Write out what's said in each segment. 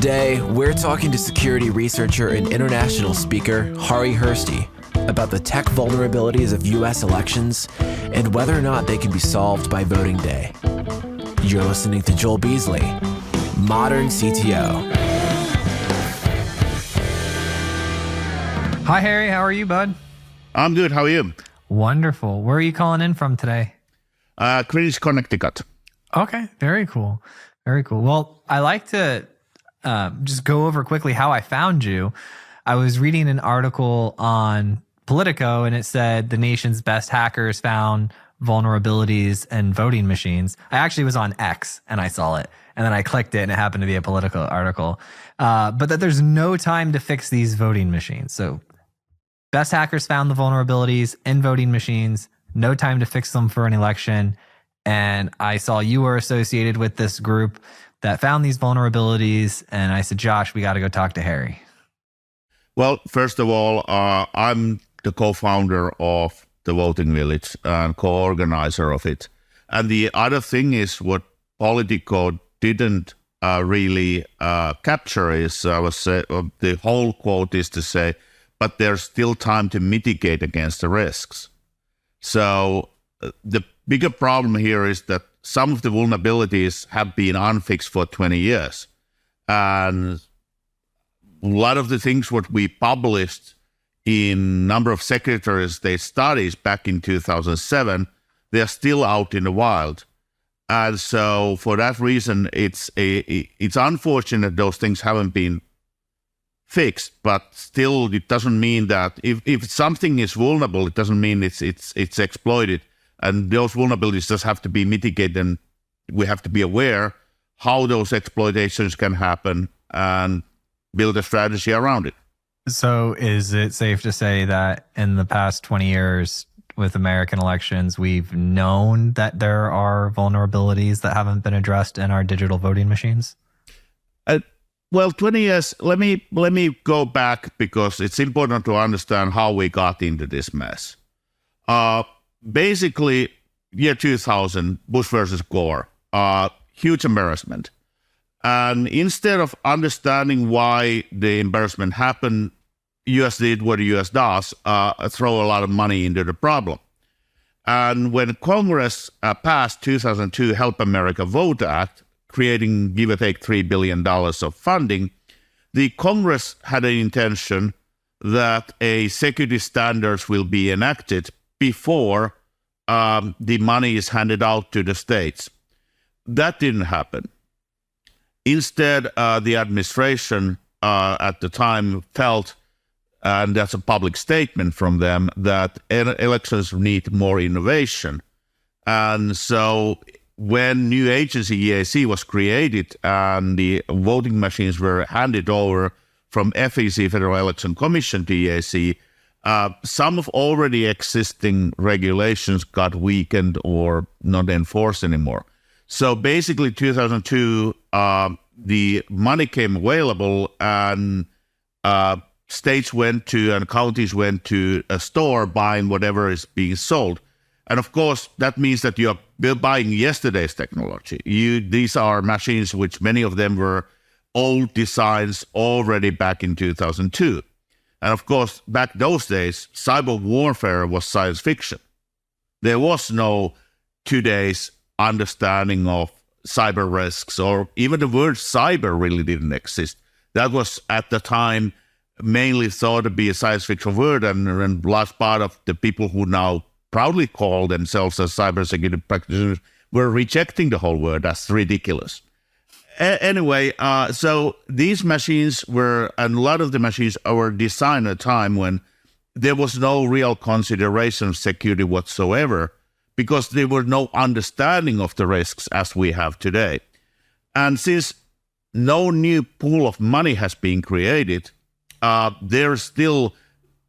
Today, we're talking to security researcher and international speaker Harri Hursti about the tech vulnerabilities of U.S. elections and whether or not they can be solved by voting day. You're listening to Joel Beasley, Modern CTO. Hi, Harry. How are you, bud? I'm good. How are you? Wonderful. Where are you calling in from today? Greenwich, Connecticut. Okay. Very cool. Very cool. Well, I like to just go over quickly how I found you. I was reading an article on Politico, and it said the nation's best hackers found vulnerabilities in voting machines. I actually was on X, and I saw it. And then I clicked it, and it happened to be a Politico article. But that there's no time to fix these voting machines. So best hackers found the vulnerabilities in voting machines, no time to fix them for an election. And I saw you were associated with this group that found these vulnerabilities. And I said, Josh, we got to go talk to Harry. Well, first of all, I'm the co-founder of the Voting Village and co-organizer of it. And the other thing is what Politico didn't really capture is, the whole quote is to say, but there's still time to mitigate against the risks. So the bigger problem here is that some of the vulnerabilities have been unfixed for 20 years. And a lot of the things what we published in number of Secretary of State studies back in 2007, they're still out in the wild. And so for that reason, it's unfortunate those things haven't been fixed, but still it doesn't mean that if something is vulnerable, it doesn't mean it's exploited. And those vulnerabilities just have to be mitigated, and we have to be aware how those exploitations can happen and build a strategy around it. So is it safe to say that in the past 20 years with American elections, we've known that there are vulnerabilities that haven't been addressed in our digital voting machines? Well, 20 years, let me go back because it's important to understand how we got into this mess. Basically, year 2000, Bush versus Gore, huge embarrassment. And instead of understanding why the embarrassment happened, U.S. did what the U.S. does, throw a lot of money into the problem. And when Congress passed 2002 Help America Vote Act, creating, give or take, $3 billion of funding, the Congress had an intention that a security standards will be enacted before the money is handed out to the states. That didn't happen. Instead, the administration at the time felt, and that's a public statement from them, that elections need more innovation. And so when new agency EAC was created and the voting machines were handed over from FEC, Federal Election Commission, to EAC, some of already existing regulations got weakened or not enforced anymore. So basically 2002, the money came available and states went to and counties went to a store buying whatever is being sold. And of course, that means that you're buying yesterday's technology. These are machines which many of them were old designs already back in 2002. And of course, back those days, cyber warfare was science fiction. There was no today's understanding of cyber risks, or even the word cyber really didn't exist. That was at the time mainly thought to be a science fiction word, and large part of the people who now proudly call themselves as cybersecurity practitioners were rejecting the whole word. That's ridiculous. Anyway, so these machines were, and a lot of the machines were designed at a time when there was no real consideration of security whatsoever, because there were no understanding of the risks as we have today. And since no new pool of money has been created, there are still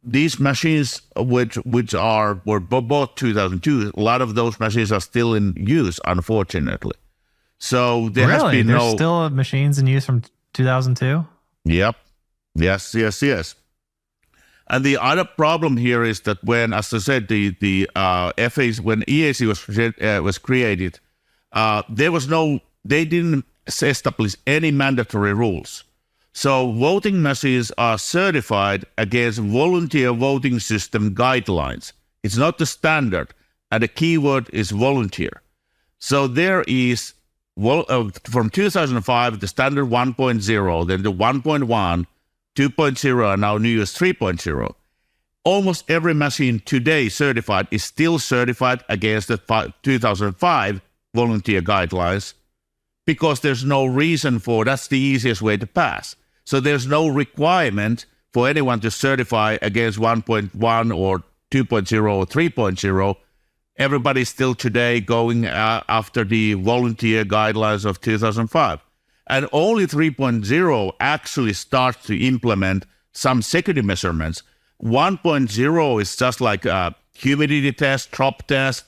these machines which were bought 2002. A lot of those machines are still in use, unfortunately. So there has been There's still machines in use from 2002? Yep. Yes. And the other problem here is that when, as I said, the FAs, when EAC was created, they didn't establish any mandatory rules. So voting machines are certified against volunteer voting system guidelines. It's not the standard, and the keyword is volunteer. So there is, from 2005, the standard 1.0, then the 1.1, 2.0, and now newest 3.0. Almost every machine today certified is still certified against the 2005 volunteer guidelines because there's no reason for that's the easiest way to pass. So there's no requirement for anyone to certify against 1.1 or 2.0 or 3.0. Everybody's still today going after the volunteer guidelines of 2005. And only 3.0 actually starts to implement some security measurements. 1.0 is just like a humidity test, drop test,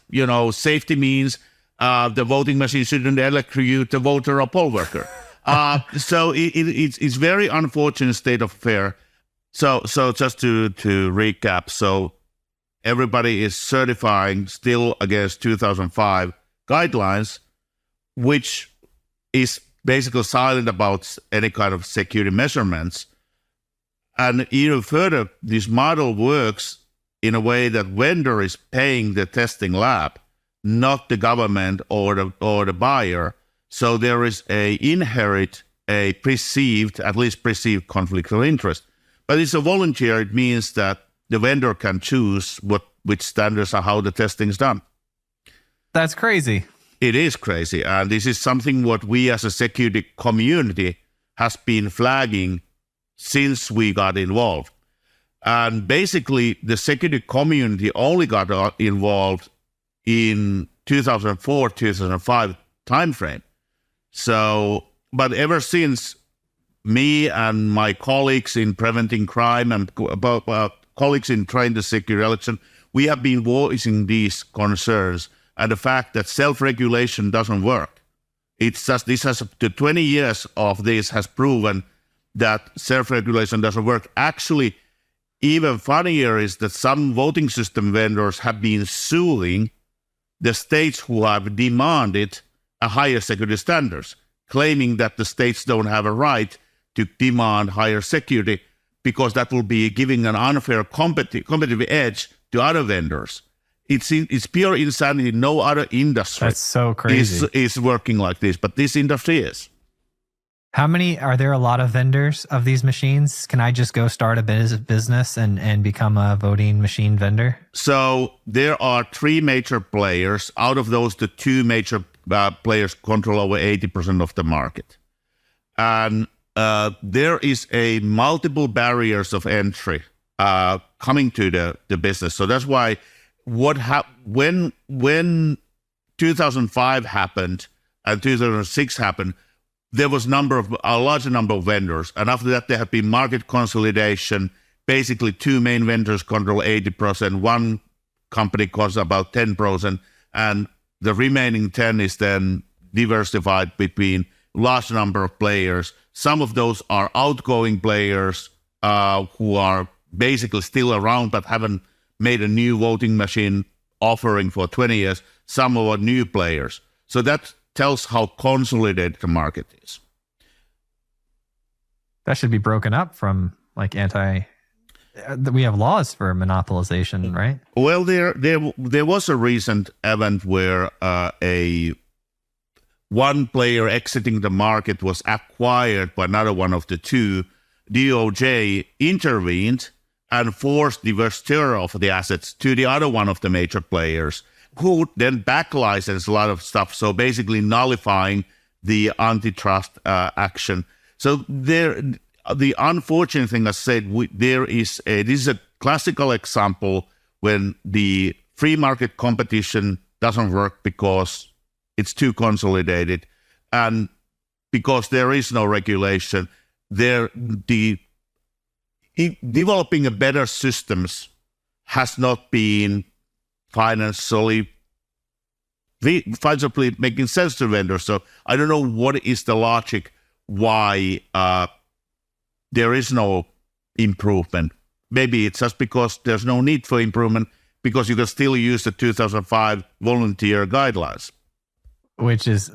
safety means the voting machine shouldn't electrocute the voter or poll worker. So it's very unfortunate state of affair. So just to recap, so everybody is certifying still against 2005 guidelines, which is basically silent about any kind of security measurements. And even further, this model works in a way that vendor is paying the testing lab, not the government or the buyer. So there is at least perceived conflict of interest. But it's a volunteer. It means that the vendor can choose which standards are how the testing is done. That's crazy. It is crazy. And this is something what we as a security community has been flagging since we got involved. And basically, the security community only got involved in 2004, 2005 timeframe. So, but ever since, me and my colleagues in preventing crime and colleagues in trying to secure election, we have been voicing these concerns and the fact that self-regulation doesn't work. It's just the 20 years of this has proven that self-regulation doesn't work. Actually, even funnier is that some voting system vendors have been suing the states who have demanded a higher security standards, claiming that the states don't have a right to demand higher security because that will be giving an unfair competitive edge to other vendors. It's pure insanity. No other industry That's so crazy. is working like this, but this industry is. Are there a lot of vendors of these machines? Can I just go start a business and become a voting machine vendor? So there are 3 major players. Out of those, the 2 major players control over 80% of the market. And there is a multiple barriers of entry coming to the business. So that's why when 2005 happened and 2006 happened, there was a larger number of vendors. And after that, there have been market consolidation. Basically, 2 main vendors control 80%. One company costs about 10%. And the remaining 10 is then diversified between large number of players. Some of those are outgoing players who are basically still around but haven't made a new voting machine offering for 20 years. Some are new players. So that tells how consolidated the market is. That should be broken up from we have laws for monopolization, right? Well, there was a recent event where one player exiting the market was acquired by another one of the 2. DOJ intervened and forced the divestiture of the assets to the other one of the major players, who then back-licensed a lot of stuff, so basically nullifying the antitrust action. So the unfortunate thing I said, this is a classical example when the free market competition doesn't work because it's too consolidated, and because there is no regulation. Developing a better systems has not been financially making sense to vendors. So I don't know what is the logic why there is no improvement. Maybe it's just because there's no need for improvement because you can still use the 2005 volunteer guidelines. Which is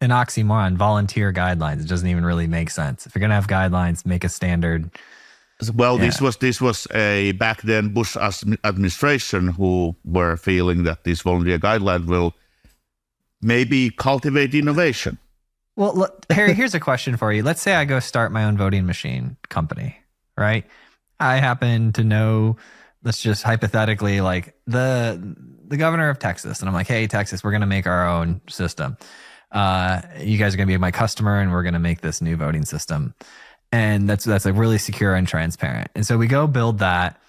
an oxymoron, volunteer guidelines. It doesn't even really make sense. If you're going to have guidelines, make a standard. Well, this was a back then Bush administration who were feeling that this volunteer guideline will maybe cultivate innovation. Well, look, Harri, here's a question for you. Let's say I go start my own voting machine company, right? I happen to know, let's just hypothetically, like the governor of Texas, and I'm like, hey, Texas, we're going to make our own system. You guys are going to be my customer, and we're going to make this new voting system. And that's like really secure and transparent. And so we go build that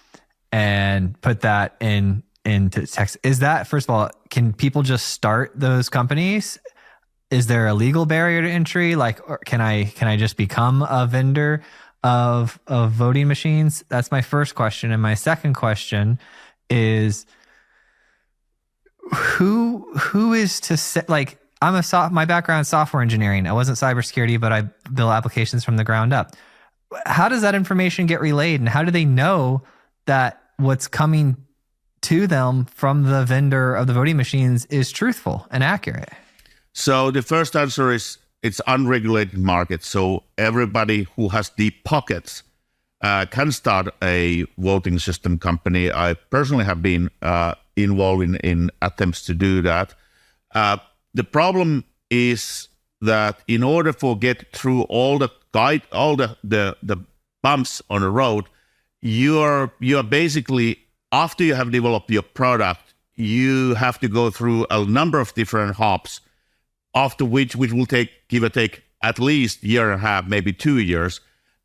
and put that into Texas. Is that, first of all, can people just start those companies? Is there a legal barrier to entry? Like, or can I just become a vendor of voting machines? That's my first question. And my second question is, who is to say, like, my background is software engineering. I wasn't cybersecurity, but I built applications from the ground up. How does that information get relayed, and how do they know that what's coming to them from the vendor of the voting machines is truthful and accurate? So the first answer is it's unregulated market. So everybody who has deep pockets can start a voting system company. I personally have been involved in attempts to do that. The problem is that in order for get through all the bumps on the road, you are basically, after you have developed your product, you have to go through a number of different hops, after which will give or take at least year and a half, maybe 2 years.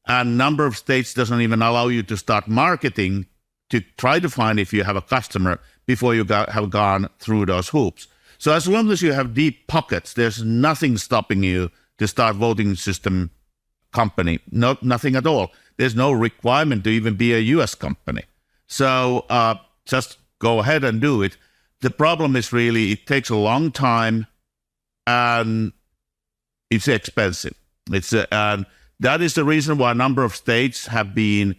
And number of states doesn't even allow you to start marketing to try to find if you have a customer before you have gone through those hoops. So as long as you have deep pockets, there's nothing stopping you to start voting system company. Nothing at all. There's no requirement to even be a U.S. company. So just go ahead and do it. The problem is really it takes a long time and it's expensive. And that is the reason why a number of states have been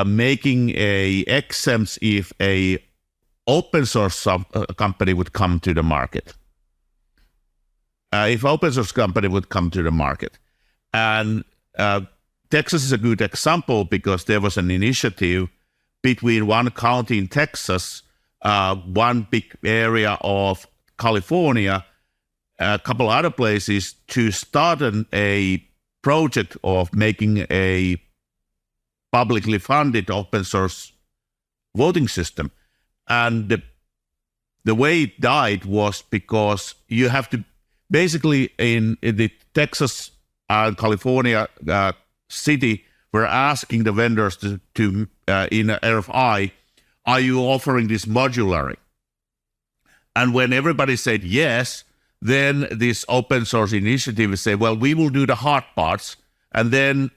making exempts if a open source company would come to the market. If open source company would come to the market. And Texas is a good example because there was an initiative between one county in Texas, one big area of California, a couple other places to start a project of making a publicly funded open source voting system. And the way it died was because you have to basically in the Texas and California city were asking the vendors to in RFI, are you offering this modularly? And when everybody said yes, then this open source initiative say, well, we will do the hard parts, and then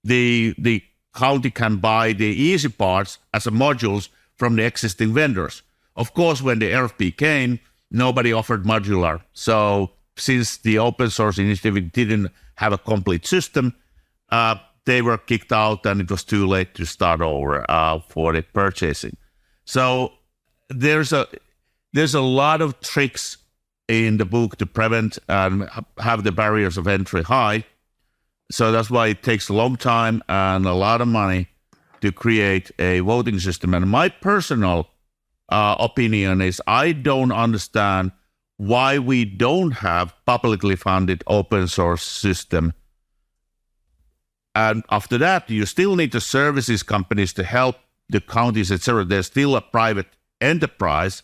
the county can buy the easy parts as a modules from the existing vendors. Of course, when the RFP came, nobody offered modular. So since the open source initiative didn't have a complete system, they were kicked out and it was too late to start over for the purchasing. So there's a lot of tricks in the book to prevent and have the barriers of entry high. So that's why it takes a long time and a lot of money to create a voting system. And my personal opinion is I don't understand why we don't have publicly funded open source system. And after that, you still need the services companies to help the counties, etc. There's still a private enterprise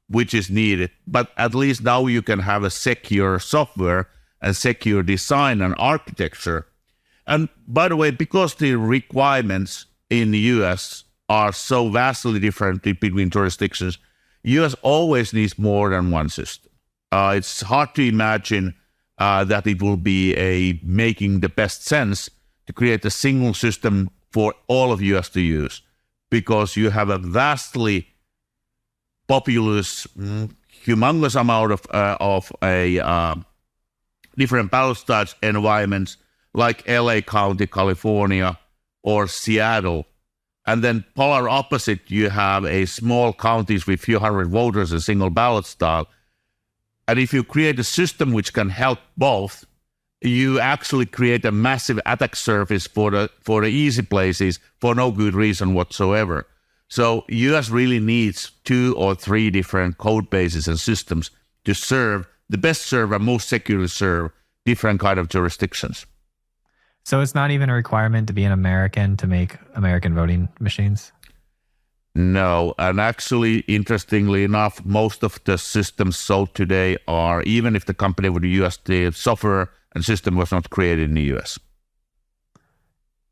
which is needed, but at least now you can have a secure software and secure design and architecture. And by the way, because the requirements in the US are so vastly different between jurisdictions, US always needs more than one system. It's hard to imagine that it will be making the best sense to create a single system for all of US to use, because you have a vastly populous, humongous amount of different ballot types environments like LA County, California, or Seattle. And then polar opposite, you have a small counties with few hundred voters, a single ballot style. And if you create a system which can help both, you actually create a massive attack surface for the easy places for no good reason whatsoever. So US really needs 2 or 3 different code bases and systems to serve the best serve and most securely serve different kind of jurisdictions. So it's not even a requirement to be an American to make American voting machines? No, and actually, interestingly enough, most of the systems sold today are, even if the company would use the software and system was not created in the US.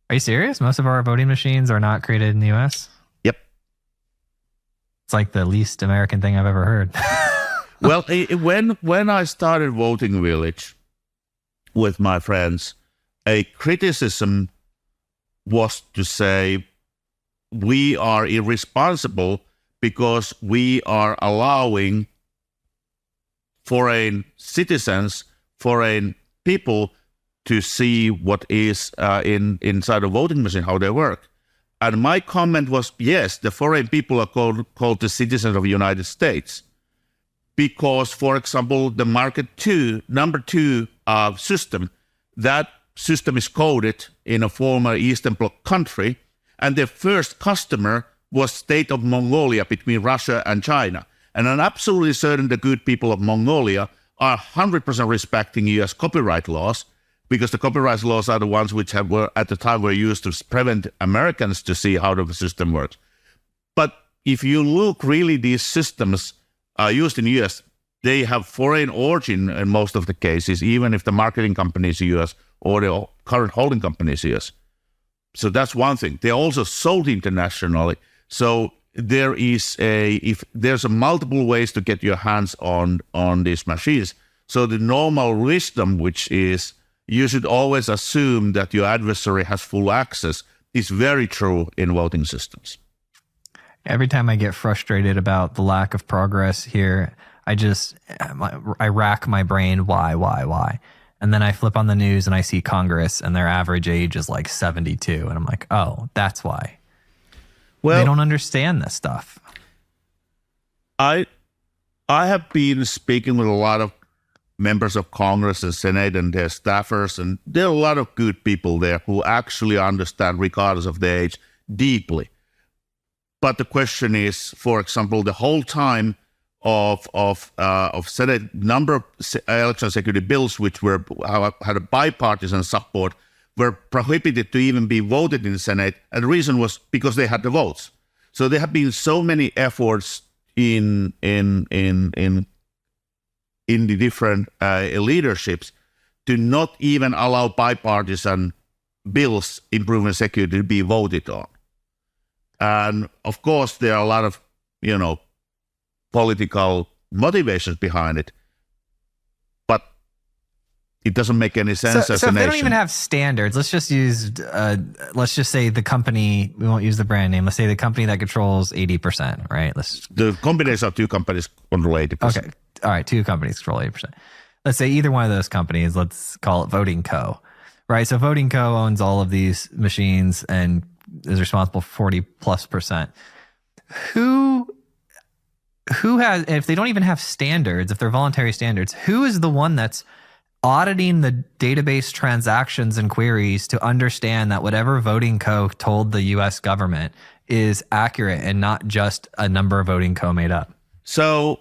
Are you serious? Most of our voting machines are not created in the US? Yep. It's like the least American thing I've ever heard. Well, when I started Voting Village with my friends, a criticism was to say we are irresponsible because we are allowing foreign citizens, foreign people to see what is inside a voting machine, how they work. And my comment was, yes, the foreign people are called the citizens of the United States. Because, for example, the number two system, that system is coded in a former Eastern Bloc country, and their first customer was state of Mongolia between Russia and China. And I'm absolutely certain the good people of Mongolia are 100% respecting US copyright laws, because the copyright laws are the ones which were at the time were used to prevent Americans to see how the system works. But if you look really, these systems used in the US, they have foreign origin in most of the cases, even if the marketing company is US or the current holding company is US. So that's one thing. They're also sold internationally. So there's multiple ways to get your hands on these machines. So the normal wisdom, which is you should always assume that your adversary has full access, is very true in voting systems. Every time I get frustrated about the lack of progress here, I rack my brain, why? And then I flip on the news and I see Congress and their average age is like 72. And I'm like, oh, that's why. Well, they don't understand this stuff. I have been speaking with a lot of members of Congress and Senate and their staffers, and there are a lot of good people there who actually understand, regardless of their age, deeply. But the question is, for example, the whole time of Senate number of election security bills, which had a bipartisan support, were prohibited to even be voted in the Senate, and the reason was because they had the votes. So there have been so many efforts in the different leaderships to not even allow bipartisan bills improving security to be voted on. And of course, there are a lot of, political motivations behind it, but it doesn't make any sense as a nation. So if they don't even have standards, let's just say the company, we won't use the brand name, let's say the company that controls 80%, right? The combination of two companies control 80%. Okay, all right, 2 companies control 80%. Let's say either one of those companies, let's call it Voting Co., right? So Voting Co. owns all of these machines and is responsible for 40+%. Who has, if they don't even have standards, if they're voluntary standards, who is the one that's auditing the database transactions and queries to understand that whatever Voting Co. told the US government is accurate and not just a number Voting Co. made up? So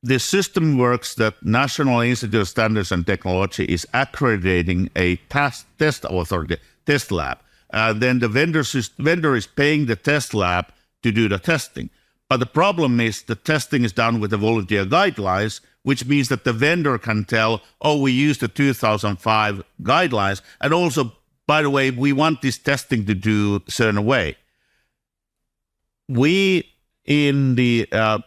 the system works that National Institute of Standards and Technology is accrediting a test authority, test lab. Then the vendor is paying the test lab to do the testing. But the problem is the testing is done with the volunteer guidelines, which means that the vendor can tell, we used the 2005 guidelines. And also, by the way, we want this testing to do a certain way. I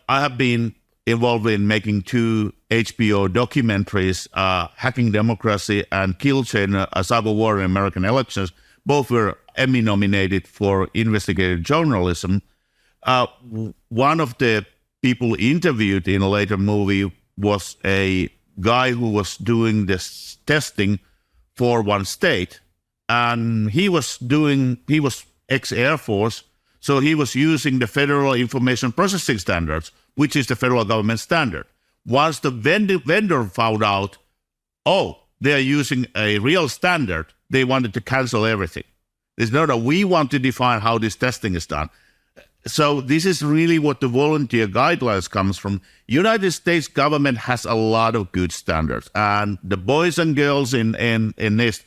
have been involved in making 2 HBO documentaries, Hacking Democracy and Kill Chain, a cyber war in American elections. Both were Emmy nominated for investigative journalism. One of the people interviewed in a later movie was a guy who was doing this testing for one state. And he was ex-Air Force, so he was using the Federal Information Processing Standards, which is the federal government standard. once the vendor found out, oh, they are using a real standard, they wanted to cancel everything. There's no, we want to define how this testing is done. So this is really what the volunteer guidelines comes from. United States government has a lot of good standards, and the boys and girls in NIST,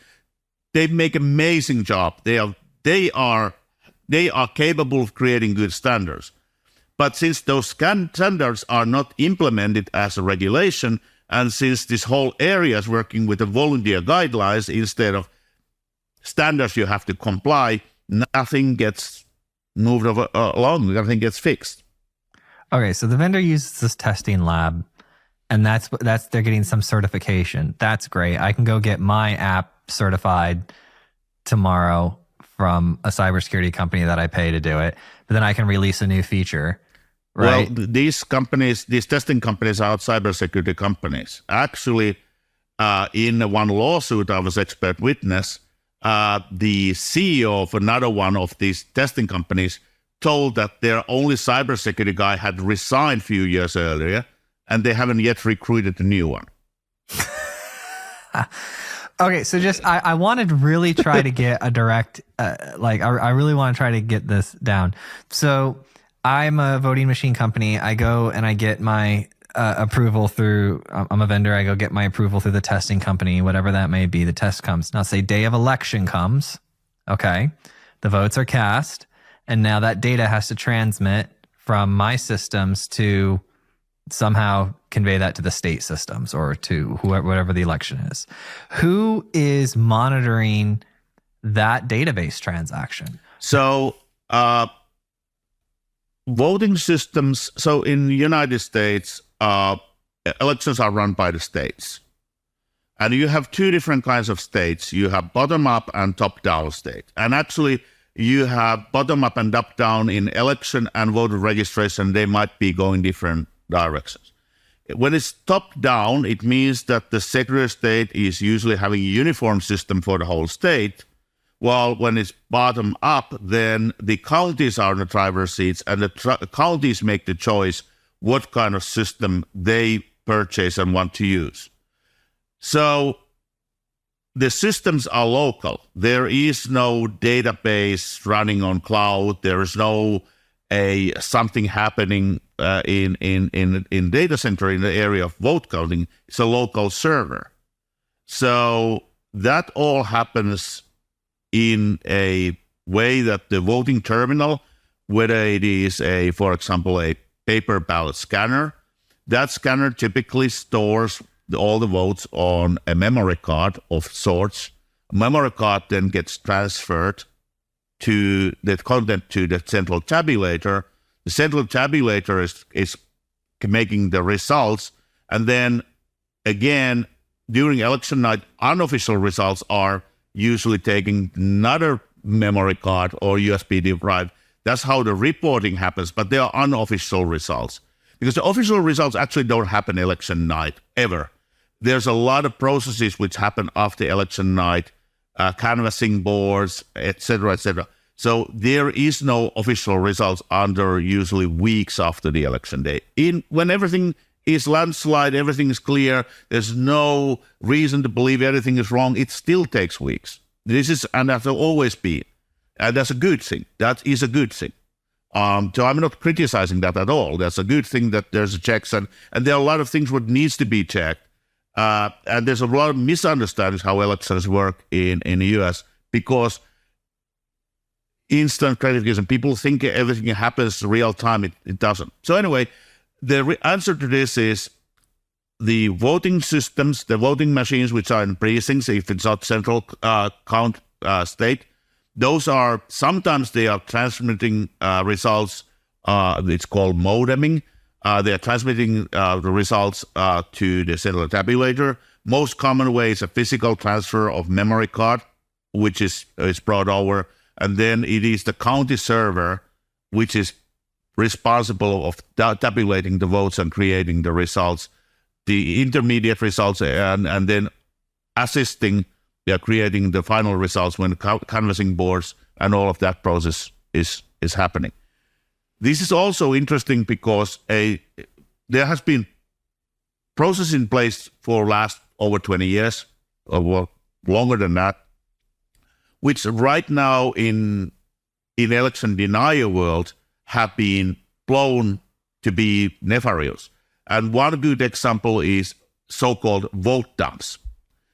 they make amazing job. They are capable of creating good standards. But since those standards are not implemented as a regulation, and since this whole area is working with the volunteer guidelines instead of standards you have to comply, nothing gets moved along, nothing gets fixed. Okay, so the vendor uses this testing lab, and that's they're getting some certification. That's great. I can go get my app certified tomorrow from a cybersecurity company that I pay to do it, but then I can release a new feature, right? Well, these testing companies are cybersecurity companies. Actually, in one lawsuit, I was expert witness. The CEO of another one of these testing companies told that their only cybersecurity guy had resigned a few years earlier, and they haven't yet recruited a new one. Okay, so just I want to really try to get a direct, I really want to try to get this down. So I'm a voting machine company. I go and I get my approval through, I'm a vendor. I go get my approval through the testing company, whatever that may be. The test comes. Now say day of election comes. Okay. The votes are cast. And now that data has to transmit from my systems to somehow convey that to the state systems or to whoever, whatever the election is. Who is monitoring that database transaction? So, voting systems. So in the United States, elections are run by the states. And you have two different kinds of states. You have bottom-up and top-down state. And actually, you have bottom-up and top-down in election and voter registration. They might be going different directions. When it's top-down, it means that the Secretary of State is usually having a uniform system for the whole state, while when it's bottom-up, then the counties are in the driver's seats, and the counties make the choice what kind of system they purchase and want to use. So the systems are local. There is no database running on cloud. There is no something happening in data center in the area of vote counting. It's a local server. So that all happens in a way that the voting terminal, whether it is for example, a paper ballot scanner, that scanner typically stores all the votes on a memory card of sorts. A memory card then gets transferred to the content to the central tabulator. The central tabulator is making the results, and then again during election night, unofficial results are usually taking another memory card or USB drive. That's how the reporting happens, but they are unofficial results. Because the official results actually don't happen election night, ever. There's a lot of processes which happen after election night, canvassing boards, etc., etc. So there is no official results under usually weeks after the election day. When everything is landslide, everything is clear, there's no reason to believe everything is wrong, it still takes weeks. And that will always be. And that's a good thing. That is a good thing. So I'm not criticizing that at all. That's a good thing that there's a checks, and there are a lot of things what needs to be checked. And there's a lot of misunderstandings how elections work in the US because instant gratification, people think everything happens real time. It doesn't. So anyway, the answer to this is the voting systems, the voting machines which are in precincts, if it's not central count state, those are, sometimes they are transmitting results, it's called modeming. They are transmitting the results to the central tabulator. Most common way is a physical transfer of memory card, which is brought over. And then it is the county server, which is responsible of tabulating the votes and creating the results, the intermediate results, and then assisting, creating the final results when canvassing boards and all of that process is happening. This is also interesting because there has been process in place for last over 20 years, or longer than that, which right now in election denial world have been blown to be nefarious. And one good example is so-called vote dumps.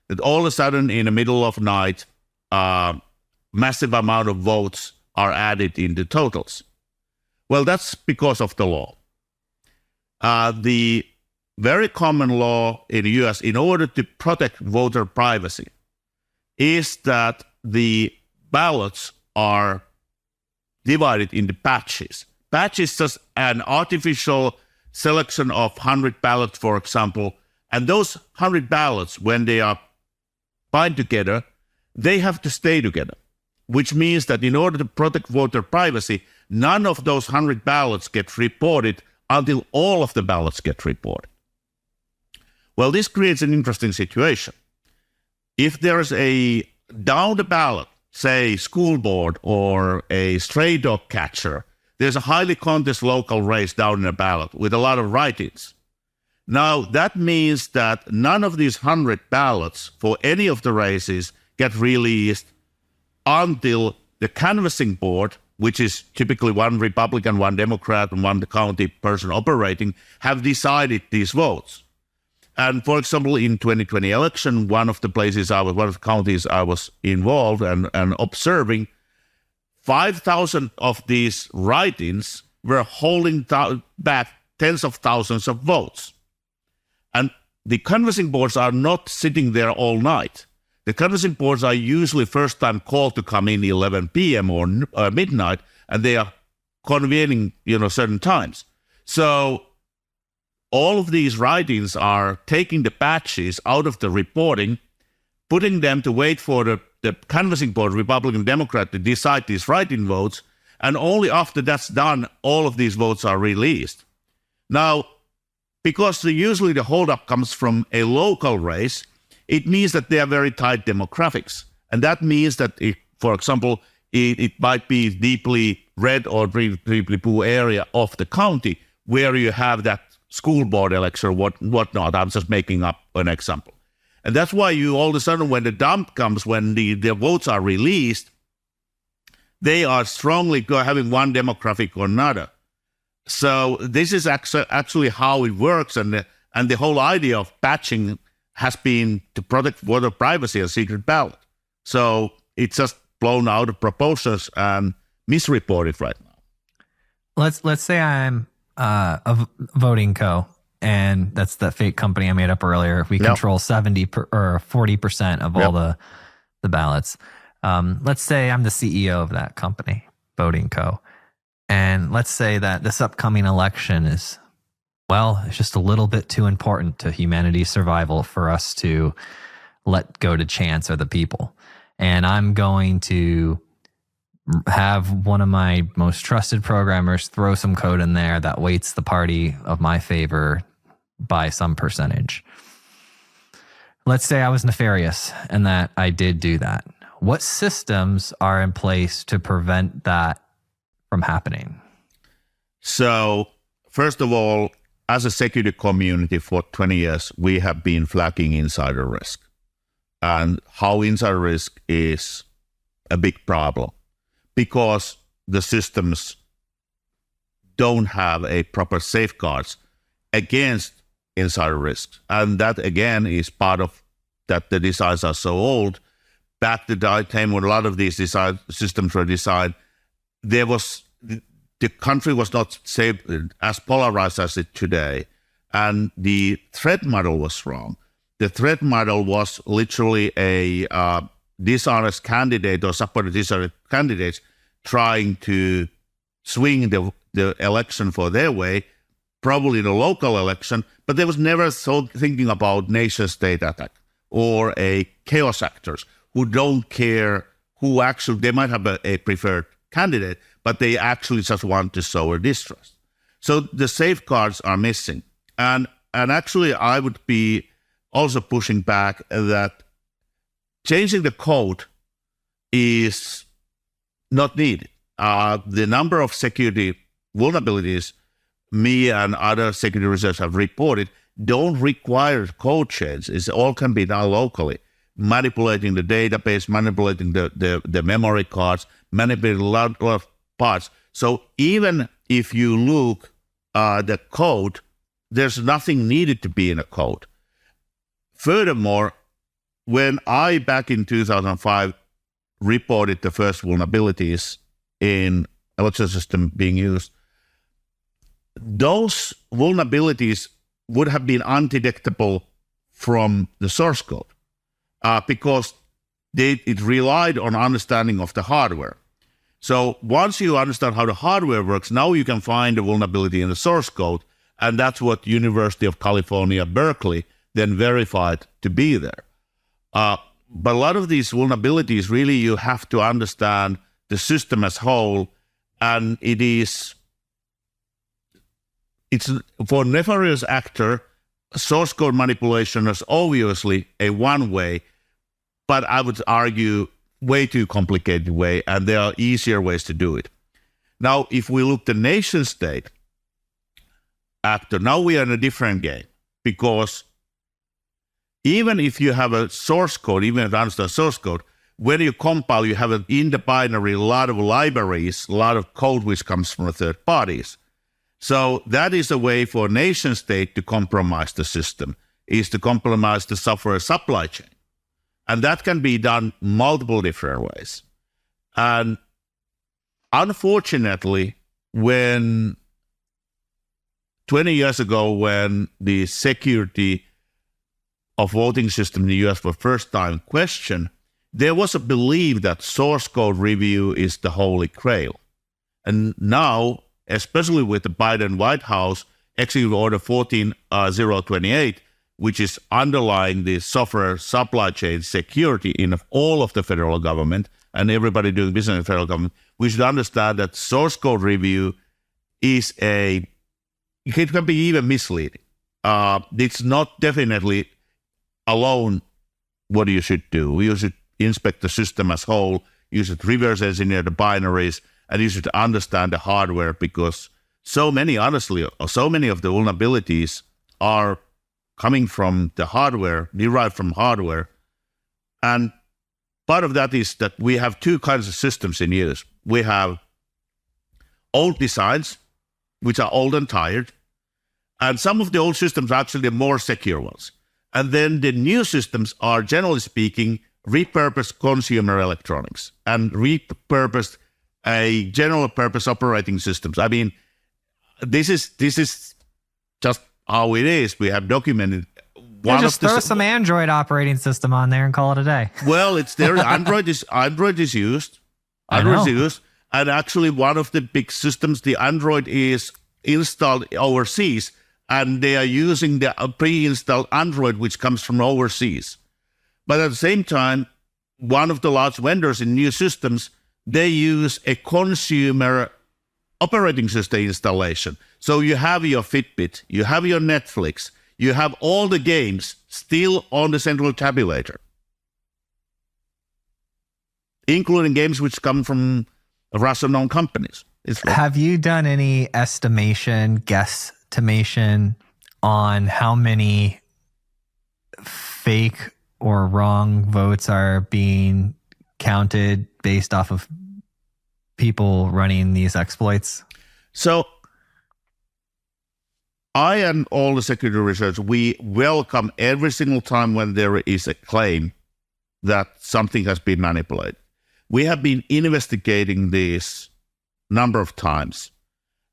That all of a sudden in the middle of night, massive amount of votes are added in the totals. Well, that's because of the law. The very common law in the US, in order to protect voter privacy, is that the ballots are divided into batches. Batch is just an artificial selection of 100 ballots, for example, and those 100 ballots, when they are bind together, they have to stay together, which means that in order to protect voter privacy, none of those 100 ballots get reported until all of the ballots get reported. Well, this creates an interesting situation. If there's a down the ballot, say school board or a stray dog catcher, there's a highly contested local race down in a ballot with a lot of write-ins. Now, that means that none of these 100 ballots for any of the races get released until the canvassing board, which is typically one Republican, one Democrat, and one county person operating, have decided these votes. And for example, in 2020 election, one of the counties I was involved and observing, 5,000 of these write-ins were holding back tens of thousands of votes. And the canvassing boards are not sitting there all night. The canvassing boards are usually first time called to come in 11 p.m. or midnight, and they are convening, certain times. So all of these write-ins are taking the batches out of the reporting, putting them to wait for the canvassing board, Republican, Democrat, to decide these write-in votes, and only after that's done, all of these votes are released. Now, because usually the holdup comes from a local race, it means that they are very tight demographics. And that means that, for example, it might be deeply red or deeply blue area of the county where you have that school board election or whatnot. I'm just making up an example. And that's why you all of a sudden, when the dump comes, when the votes are released, they are strongly having one demographic or another. So this is actually how it works. And the whole idea of batching has been to protect voter privacy and secret ballot. So it's just blown out of proportions and misreported right now. Let's say I'm a voting co, and that's the fake company I made up earlier. We control 40% of all the ballots. Let's say I'm the CEO of that company, voting co, and let's say that this upcoming election is, it's just a little bit too important to humanity's survival for us to let go to chance or the people. And I'm going to have one of my most trusted programmers throw some code in there that weights the party of my favor by some percentage. Let's say I was nefarious and that I did do that. What systems are in place to prevent that from happening? So, first of all, as a security community for 20 years, we have been flagging insider risk. And how insider risk is a big problem because the systems don't have a proper safeguards against insider risk. And that, again, is part of that the designs are so old. Back to the time when a lot of these systems were designed, the country was not safe, as polarized as it today. And the threat model was wrong. The threat model was literally a dishonest candidate or supported dishonest candidates trying to swing the election for their way, probably the local election, but there was never thinking about nation-state attack or a chaos actors who don't care who actually, they might have a preferred candidate, but they actually just want to sow distrust. So the safeguards are missing. And actually, I would be also pushing back that changing the code is not needed. The number of security vulnerabilities me and other security researchers have reported don't require code change. It all can be done locally. Manipulating the database, manipulating the memory cards, manipulating a lot of parts. So even if you look the code, there's nothing needed to be in a code. Furthermore, when I, back in 2005, reported the first vulnerabilities in election system being used, those vulnerabilities would have been undetectable from the source code because it relied on understanding of the hardware. So once you understand how the hardware works, now you can find a vulnerability in the source code, and that's what University of California, Berkeley then verified to be there. But a lot of these vulnerabilities, really, you have to understand the system as whole, and it's for nefarious actor, source code manipulation is obviously a one way, but I would argue way too complicated way, and there are easier ways to do it. Now, if we look the nation state actor, now we are in a different game, because even if you have a source code, even if you understand source code, when you compile, you have in the binary a lot of libraries, a lot of code which comes from third parties. So that is a way for a nation state to compromise the system, is to compromise the software supply chain. And that can be done multiple different ways. And unfortunately, when 20 years ago, when the security of voting system in the US for first time questioned, there was a belief that source code review is the holy grail. And now, especially with the Biden White House, Executive Order 14028, which is underlying the software supply chain security in all of the federal government and everybody doing business in the federal government, we should understand that source code review it can be even misleading. It's not definitely alone what you should do. You should inspect the system as whole, you should reverse engineer the binaries, and you should understand the hardware, because so many of the vulnerabilities are coming from the hardware, derived from hardware. And part of that is that we have two kinds of systems in use. We have old designs, which are old and tired, and some of the old systems are actually the more secure ones. And then the new systems are, generally speaking, repurposed consumer electronics and repurposed a general purpose operating systems. I mean, this is just how it is. We have documented. Just throw some Android operating system on there and call it a day. Well, it's there. Android is used. Android is used, and actually, one of the big systems, the Android is installed overseas, and they are using the pre-installed Android, which comes from overseas. But at the same time, one of the large vendors in new systems, they use a consumer operating system installation. So you have your Fitbit, you have your Netflix, you have all the games still on the central tabulator, including games which come from Russian-owned companies. Have you done any guesstimation on how many fake or wrong votes are being counted based off of people running these exploits? So I and all the security research, we welcome every single time when there is a claim that something has been manipulated. We have been investigating this number of times,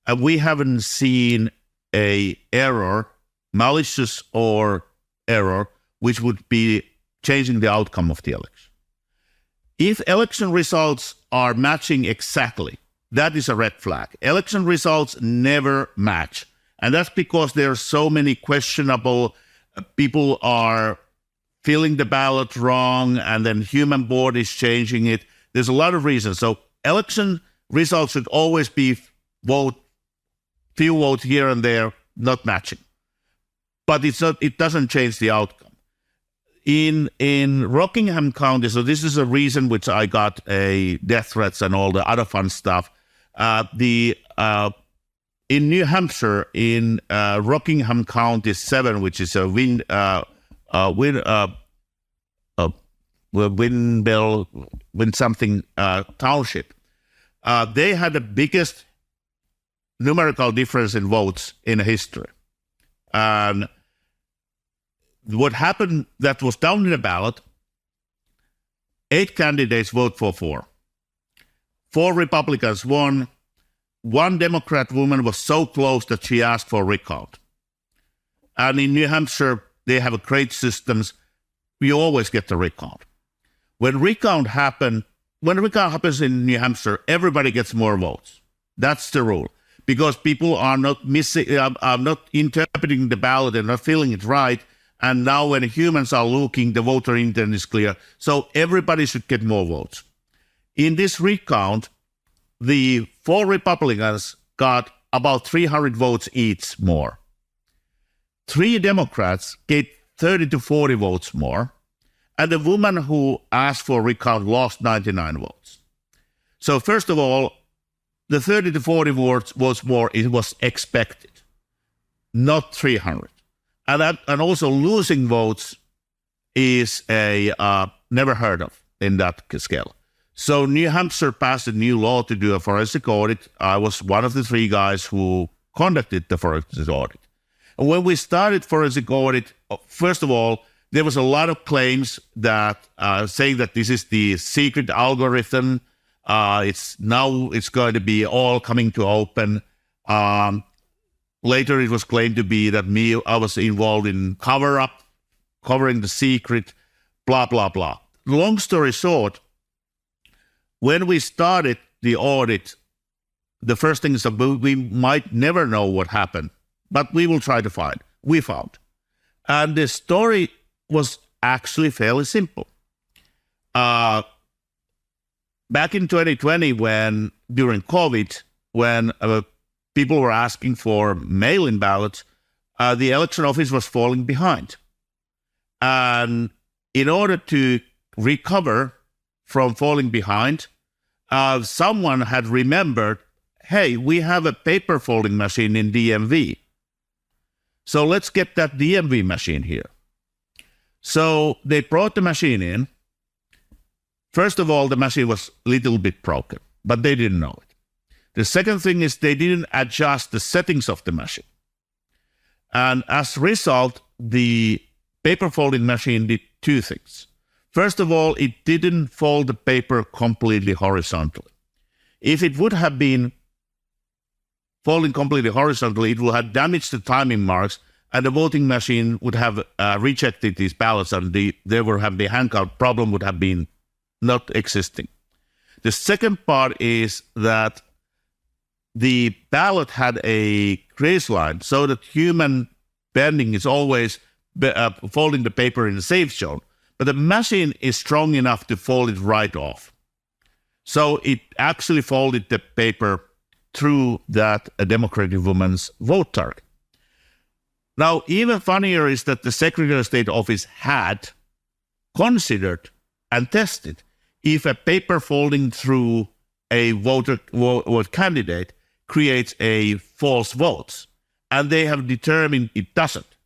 and we haven't seen a error, malicious or error, which would be changing the outcome of the election. If election results are matching exactly, that is a red flag. Election results never match. And that's because there are so many questionable, people are filling the ballot wrong, and then human board is changing it. There's a lot of reasons. So election results should always be few votes here and there, not matching. But it doesn't change the outcome. In Rockingham County, so this is a reason which I got death threats and all the other fun stuff. The in New Hampshire, in Rockingham County 7, which is a township, they had the biggest numerical difference in votes in history. And what happened, that was down in the ballot, 8 candidates vote for 4. 4 Republicans won. 1 Democrat woman was so close that she asked for a recount. And in New Hampshire, they have great systems. We always get the recount. When recount happens in New Hampshire, everybody gets more votes. That's the rule. Because people are not interpreting the ballot and not feeling it right. And now when humans are looking, the voter intent is clear. So everybody should get more votes. In this recount, the 4 Republicans got about 300 votes each more. 3 Democrats get 30 to 40 votes more. And the woman who asked for a recount lost 99 votes. So first of all, the 30 to 40 votes more, it was expected, not 300. And also losing votes is never heard of in that scale. So New Hampshire passed a new law to do a forensic audit. I was one of the 3 guys who conducted the forensic audit. And when we started forensic audit, first of all, there was a lot of claims that saying that this is the secret algorithm. It's going to be all coming to open. Later, it was claimed to be that I was involved in covering the secret, blah, blah, blah. Long story short, when we started the audit, the first thing is that we might never know what happened, but we will try to find. We found. And the story was actually fairly simple. Back in 2020, during COVID, when people were asking for mail-in ballots, the election office was falling behind. And in order to recover from falling behind, someone had remembered, hey, we have a paper folding machine in DMV. So let's get that DMV machine here. So they brought the machine in. First of all, the machine was a little bit broken, but they didn't know it. The second thing is they didn't adjust the settings of the machine. And as a result, the paper folding machine did 2 things. First of all, it didn't fold the paper completely horizontally. If it would have been folding completely horizontally, it would have damaged the timing marks, and the voting machine would have rejected these ballots, and the handcount problem would have been not existing. The second part is that the ballot had a grace line, so that human bending is always folding the paper in a safe zone. But the machine is strong enough to fold it right off. So it actually folded the paper through that Democratic woman's vote target. Now, even funnier is that the Secretary of State office had considered and tested if a paper folding through a vote candidate creates a false vote. And they have determined it doesn't.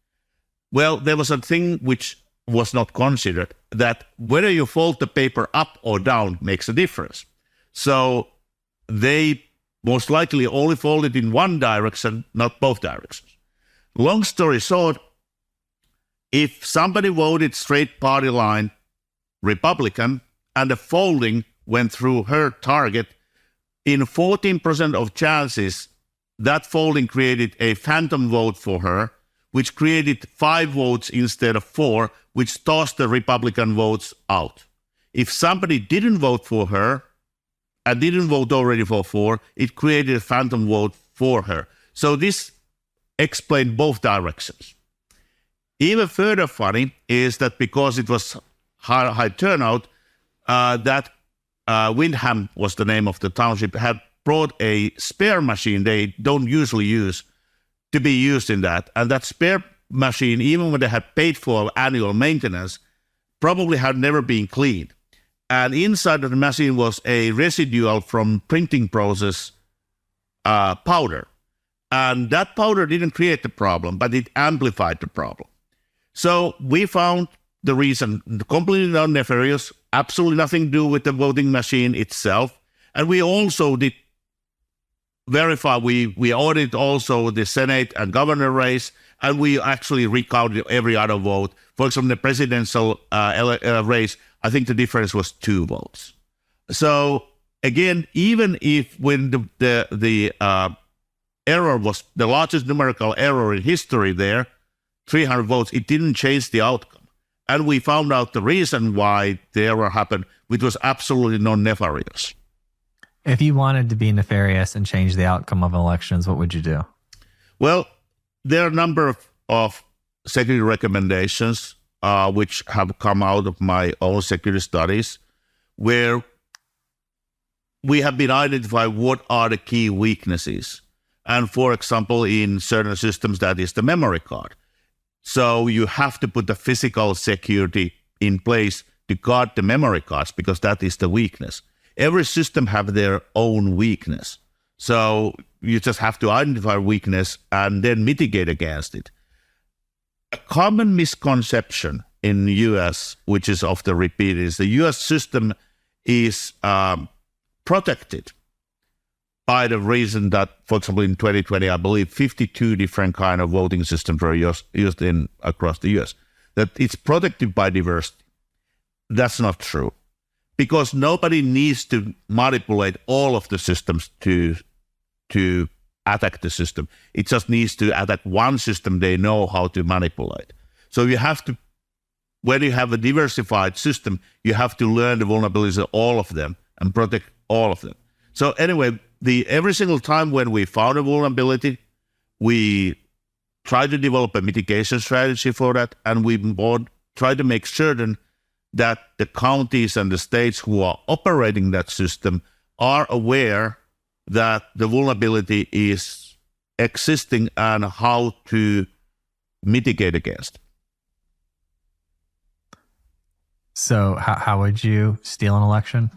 Well, there was a thing which was not considered, that whether you fold the paper up or down makes a difference. So they most likely only folded in one direction, not both directions. Long story short, if somebody voted straight party line Republican and the folding went through her target, in 14% of chances, that folding created a phantom vote for her, which created 5 votes instead of 4, which tossed the Republican votes out. If somebody didn't vote for her and didn't vote already for 4, it created a phantom vote for her. So this explained both directions. Even further funny is that because it was high turnout, that Windham was the name of the township, had brought a spare machine they don't usually use to be used in that. And that spare machine, even when they had paid for annual maintenance, probably had never been cleaned. And inside of the machine was a residual from printing process powder. And that powder didn't create the problem, but it amplified the problem. So we found the reason completely non-nefarious, absolutely nothing to do with the voting machine itself. And we also did verify, we audited also the Senate and governor race, and we actually recounted every other vote. For example, the presidential race, I think the difference was 2 votes. So again, even if when the error was the largest numerical error in history there, 300 votes, it didn't change the outcome. And we found out the reason why the error happened, which was absolutely non-nefarious. If you wanted to be nefarious and change the outcome of elections, what would you do? Well, there are a number of security recommendations which have come out of my own security studies, where we have been identifying what are the key weaknesses. And for example, in certain systems, that is the memory card. So you have to put the physical security in place to guard the memory cards, because that is the weakness. Every system have their own weakness. So you just have to identify weakness and then mitigate against it. A common misconception in the US, which is often repeated, is the US system is protected by the reason that, for example, in 2020, I believe 52 different kind of voting systems were used across the US, that it's protected by diversity. That's not true, because nobody needs to manipulate all of the systems to attack the system. It just needs to attack one system they know how to manipulate. So you have to, when you have a diversified system, you have to learn the vulnerabilities of all of them and protect all of them. So anyway, every single time when we found a vulnerability, we try to develop a mitigation strategy for that, and we try to make certain that the counties and the states who are operating that system are aware that the vulnerability is existing and how to mitigate against. So how would you steal an election?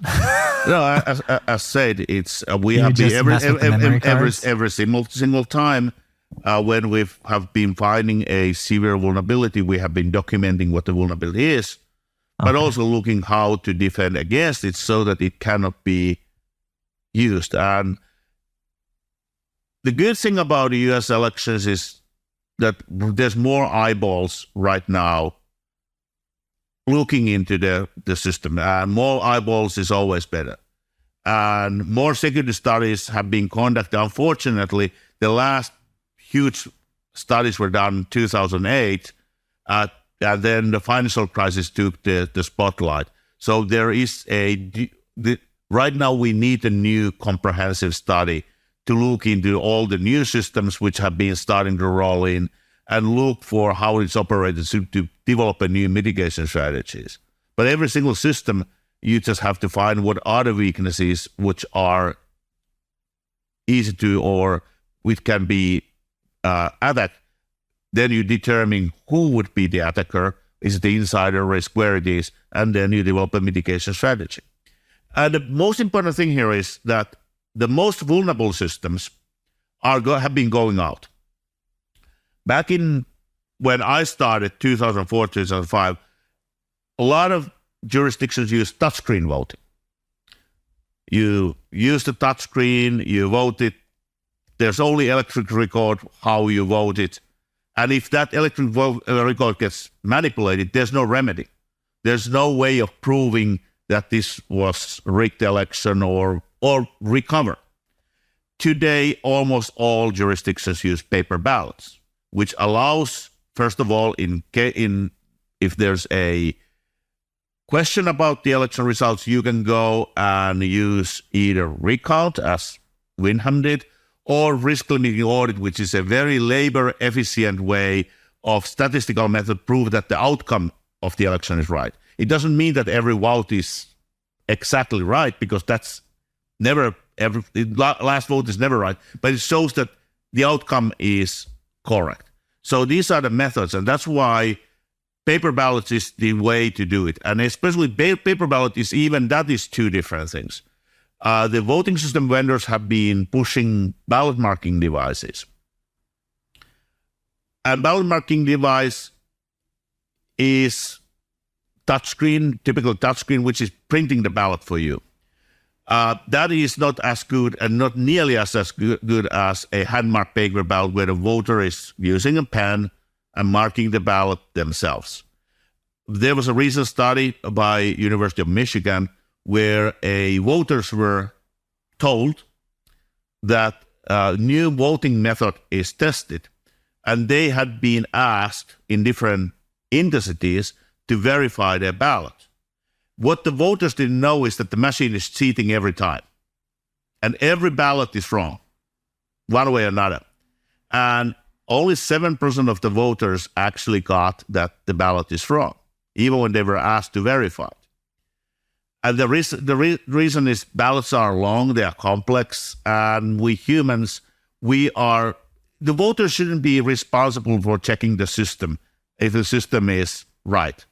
No, as said, it's we You have been just mess with the memory cards? every single time when we have been finding a severe vulnerability, we have been documenting what the vulnerability is, but also looking how to defend against it so that it cannot be used. And the good thing about the U.S. elections is that there's more eyeballs right now looking into the system, and more eyeballs is always better. And more security studies have been conducted. Unfortunately, the last huge studies were done in 2008, and then the financial crisis took the spotlight. So there is right now we need a new comprehensive study to look into all the new systems which have been starting to roll in, and look for how it's operated to develop a new mitigation strategies. But every single system, you just have to find what are the weaknesses which are easy to, or which can be attacked. Then you determine who would be the attacker, is it the insider risk, where it is, and then you develop a mitigation strategy. And the most important thing here is that the most vulnerable systems have been going out. Back in when I started, 2004, 2005, a lot of jurisdictions use touchscreen voting. You use the touchscreen, you vote it. There's only electronic record how you vote it. And if that electronic record gets manipulated, there's no remedy. There's no way of proving that this was rigged election or recover. Today, almost all jurisdictions use paper ballots, which allows, first of all, if there's a question about the election results, you can go and use either recount, as Windham did, or risk limiting audit, which is a very labor-efficient way of statistical method prove that the outcome of the election is right. It doesn't mean that every vote is exactly right, because that's last vote is never right, but it shows that the outcome is correct. So these are the methods, and that's why paper ballot is the way to do it. And especially paper ballot that is two different things. The voting system vendors have been pushing ballot marking devices. And ballot marking device is touchscreen, typical touchscreen, which is printing the ballot for you. That is not as good and not nearly as good as a hand-marked paper ballot where the voter is using a pen and marking the ballot themselves. There was a recent study by University of Michigan where voters were told that a new voting method is tested, and they had been asked in different intensities to verify their ballot. What the voters didn't know is that the machine is cheating every time. And every ballot is wrong, one way or another. And only 7% of the voters actually got that the ballot is wrong, even when they were asked to verify it. And the reason is ballots are long, they are complex, and we humans, the voters shouldn't be responsible for checking the system if the system is right.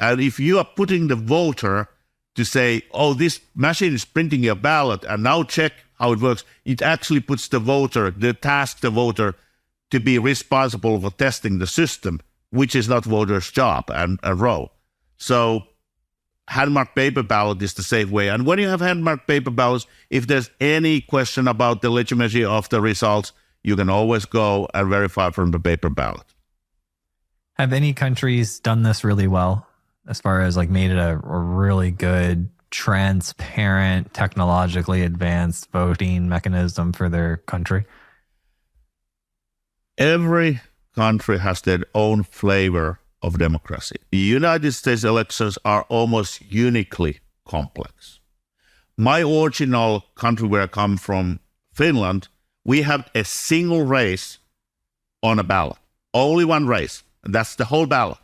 And if you are putting the voter to say, oh, this machine is printing your ballot and now check how it works, it actually puts the voter to be responsible for testing the system, which is not voter's job and role. So hand-marked paper ballot is the safe way. And when you have hand-marked paper ballots, if there's any question about the legitimacy of the results, you can always go and verify from the paper ballot. Have any countries done this really well as far as like made it a really good, transparent, technologically advanced voting mechanism for their country? Every country has their own flavor of democracy. The United States elections are almost uniquely complex. My original country where I come from, Finland, we have a single race on a ballot. Only one race. And that's the whole ballot.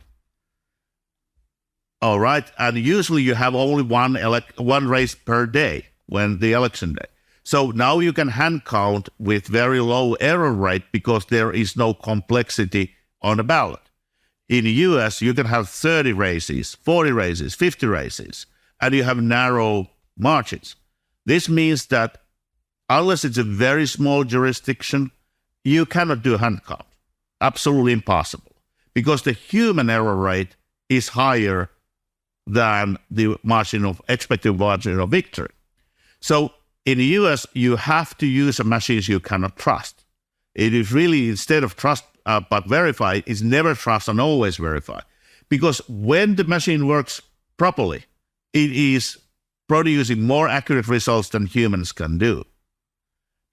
All right. And usually you have only one race per day when the election day. So now you can hand count with very low error rate because there is no complexity on the ballot. In the US, you can have 30 races, 40 races, 50 races, and you have narrow margins. This means that unless it's a very small jurisdiction, you cannot do hand count. Absolutely impossible. Because the human error rate is higher than the expected margin of victory. So in the US, you have to use machines you cannot trust. It is really, instead of trust but verify, it's never trust and always verify. Because when the machine works properly, it is producing more accurate results than humans can do.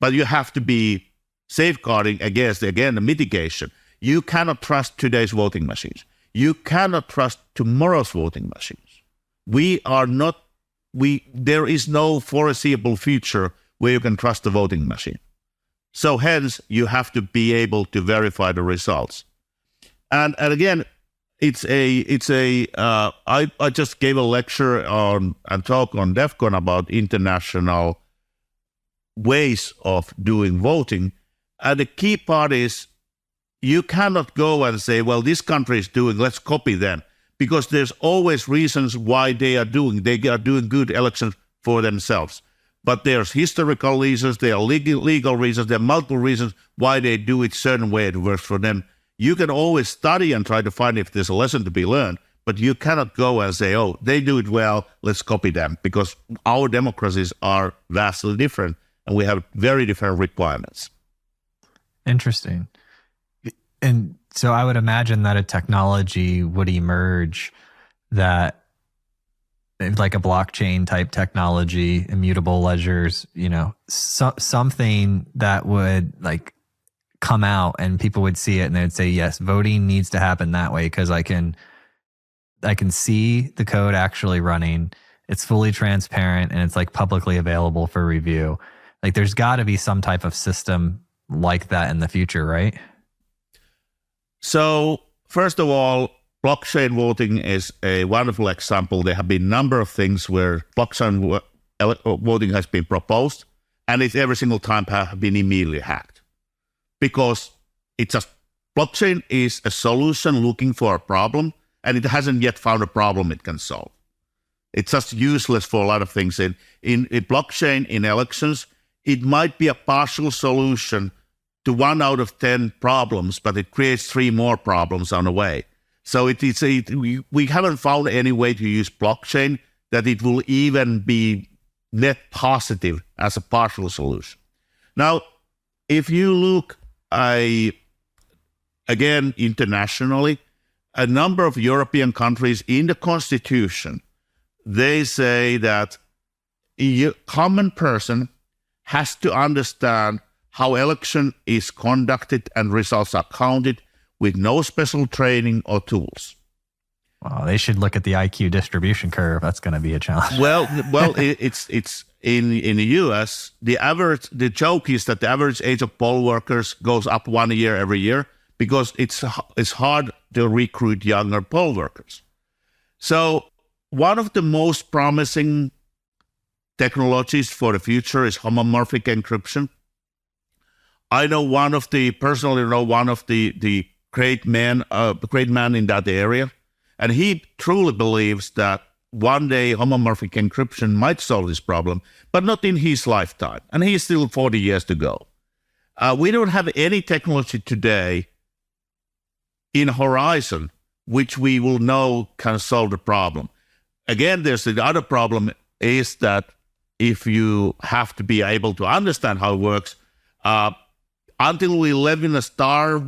But you have to be safeguarding against, again, the mitigation. You cannot trust today's voting machines. You cannot trust tomorrow's voting machines. There is no foreseeable future where you can trust the voting machine. So hence, you have to be able to verify the results. And again, I just gave a lecture and talk on DEF CON about international ways of doing voting. And the key part is you cannot go and say, well, this country is doing, let's copy them. Because there's always reasons why they are doing good elections for themselves. But there's historical reasons, there are legal reasons, there are multiple reasons why they do it certain way it works for them. You can always study and try to find if there's a lesson to be learned, but you cannot go and say, oh, they do it well, let's copy them, because our democracies are vastly different and we have very different requirements. Interesting. And so I would imagine that a technology would emerge that, like a blockchain type technology, immutable ledgers, something that would like come out and people would see it and they'd say, yes, voting needs to happen that way because I can see the code actually running. It's fully transparent and it's like publicly available for review. Like there's got to be some type of system like that in the future, right? So first of all, blockchain voting is a wonderful example. There have been a number of things where blockchain voting has been proposed, and it's every single time have been immediately hacked. Because blockchain is a solution looking for a problem, and it hasn't yet found a problem it can solve. It's just useless for a lot of things. In blockchain, in elections, it might be a partial solution to 1 out of 10 problems, but it creates 3 more problems on the way. So we haven't found any way to use blockchain that it will even be net positive as a partial solution. Now, if you look again internationally, a number of European countries in the constitution, they say that a common person has to understand how election is conducted and results are counted with no special training or tools. Wow, they should look at the IQ distribution curve. That's going to be a challenge. Well, it's in the US. The joke is that the average age of poll workers goes up 1 year every year because it's hard to recruit younger poll workers. So one of the most promising technologies for the future is homomorphic encryption. I personally know one of the great man in that area, and he truly believes that one day homomorphic encryption might solve this problem, but not in his lifetime, and he's still 40 years to go. We don't have any technology today in horizon which we will know can solve the problem. Again, there's the other problem is that if you have to be able to understand how it works, until we live in a Star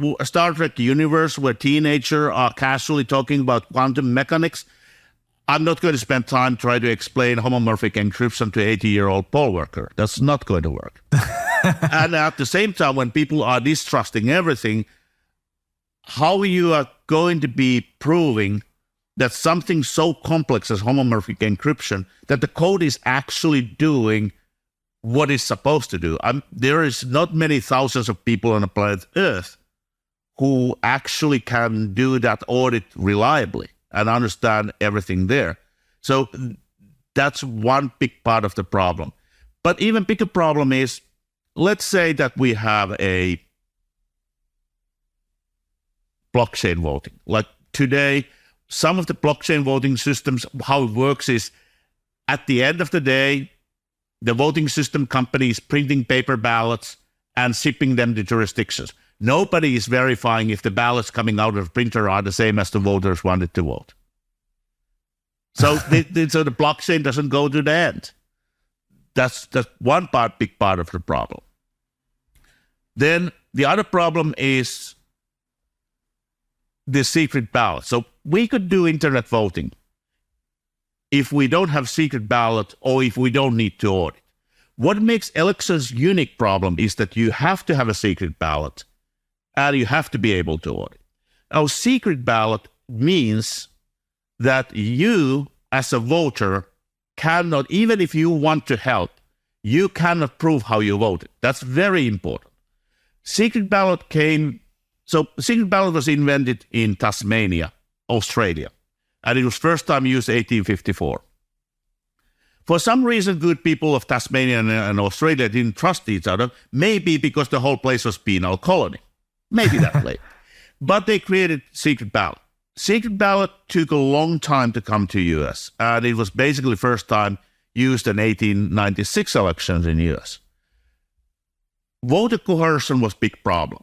Trek universe where teenagers are casually talking about quantum mechanics, I'm not going to spend time trying to explain homomorphic encryption to an 80-year-old poll worker. That's not going to work. And at the same time, when people are distrusting everything, how you are going to be proving that something so complex as homomorphic encryption, that the code is actually doing what it's supposed to do? There is not many thousands of people on the planet Earth who actually can do that audit reliably and understand everything there. So that's one big part of the problem. But even bigger problem is, let's say that we have a blockchain voting. Like today, some of the blockchain voting systems, how it works is, at the end of the day, the voting system company is printing paper ballots and shipping them to jurisdictions. Nobody is verifying if the ballots coming out of the printer are the same as the voters wanted to vote. So, so the blockchain doesn't go to the end. That's one big part of the problem. Then the other problem is the secret ballot. So we could do internet voting if we don't have secret ballot or if we don't need to audit. What makes elections unique problem is that you have to have a secret ballot and you have to be able to audit. Now, secret ballot means that you, as a voter, cannot, even if you want to help, you cannot prove how you voted. That's very important. Secret ballot was invented in Tasmania, Australia, and it was first time used 1854. For some reason, good people of Tasmania and Australia didn't trust each other, maybe because the whole place was penal colony. Maybe that way. But they created secret ballot. Secret ballot took a long time to come to US, and it was basically first time used in 1896 elections in US. Voter coercion was big problem,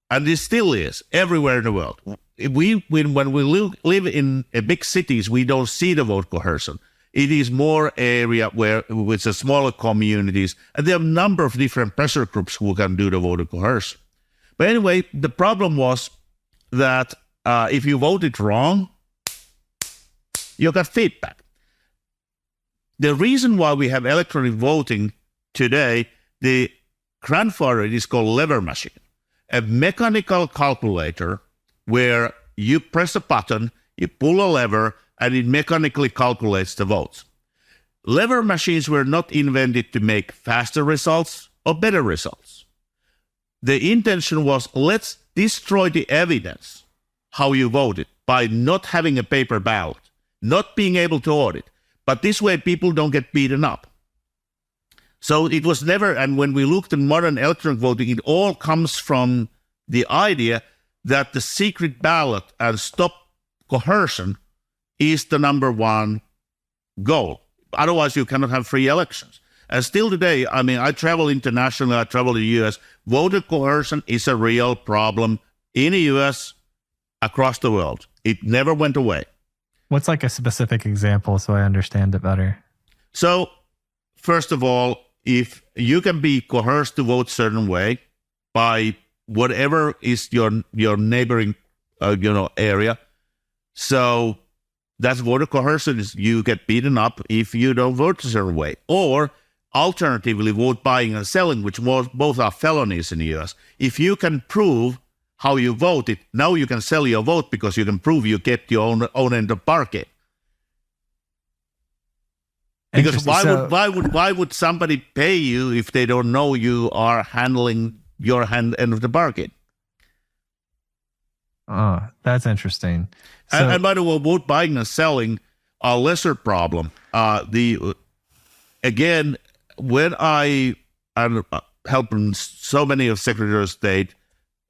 and it still is everywhere in the world. When we live in big cities, we don't see the vote coercion. It is more area where with the smaller communities, and there are a number of different pressure groups who can do the voter coercion. But anyway, the problem was that if you voted wrong, you got feedback. The reason why we have electronic voting today, the grandfather is called lever machine, a mechanical calculator where you press a button, you pull a lever, and it mechanically calculates the votes. Lever machines were not invented to make faster results or better results. The intention was, let's destroy the evidence how you voted by not having a paper ballot, not being able to audit. But this way people don't get beaten up. So it was never, and when we looked at modern electronic voting, it all comes from the idea that the secret ballot and stop coercion is the number one goal. Otherwise, you cannot have free elections. And still today, I mean, I travel internationally, I travel to the U.S. Voter coercion is a real problem in the U.S., across the world. It never went away. What's like a specific example so I understand it better? So, first of all, if you can be coerced to vote certain way by whatever is your neighboring area, so that's voter coercion. Is you get beaten up if you don't vote a certain way, or alternatively, vote buying and selling, which both are felonies in the U.S. If you can prove how you voted, now you can sell your vote because you can prove you get your own end of bargain. Because why would somebody pay you if they don't know you are handling your end of the bargain? Oh, that's interesting. And by the way, vote buying and selling are a lesser problem. Again, when I am helping so many of Secretary of State,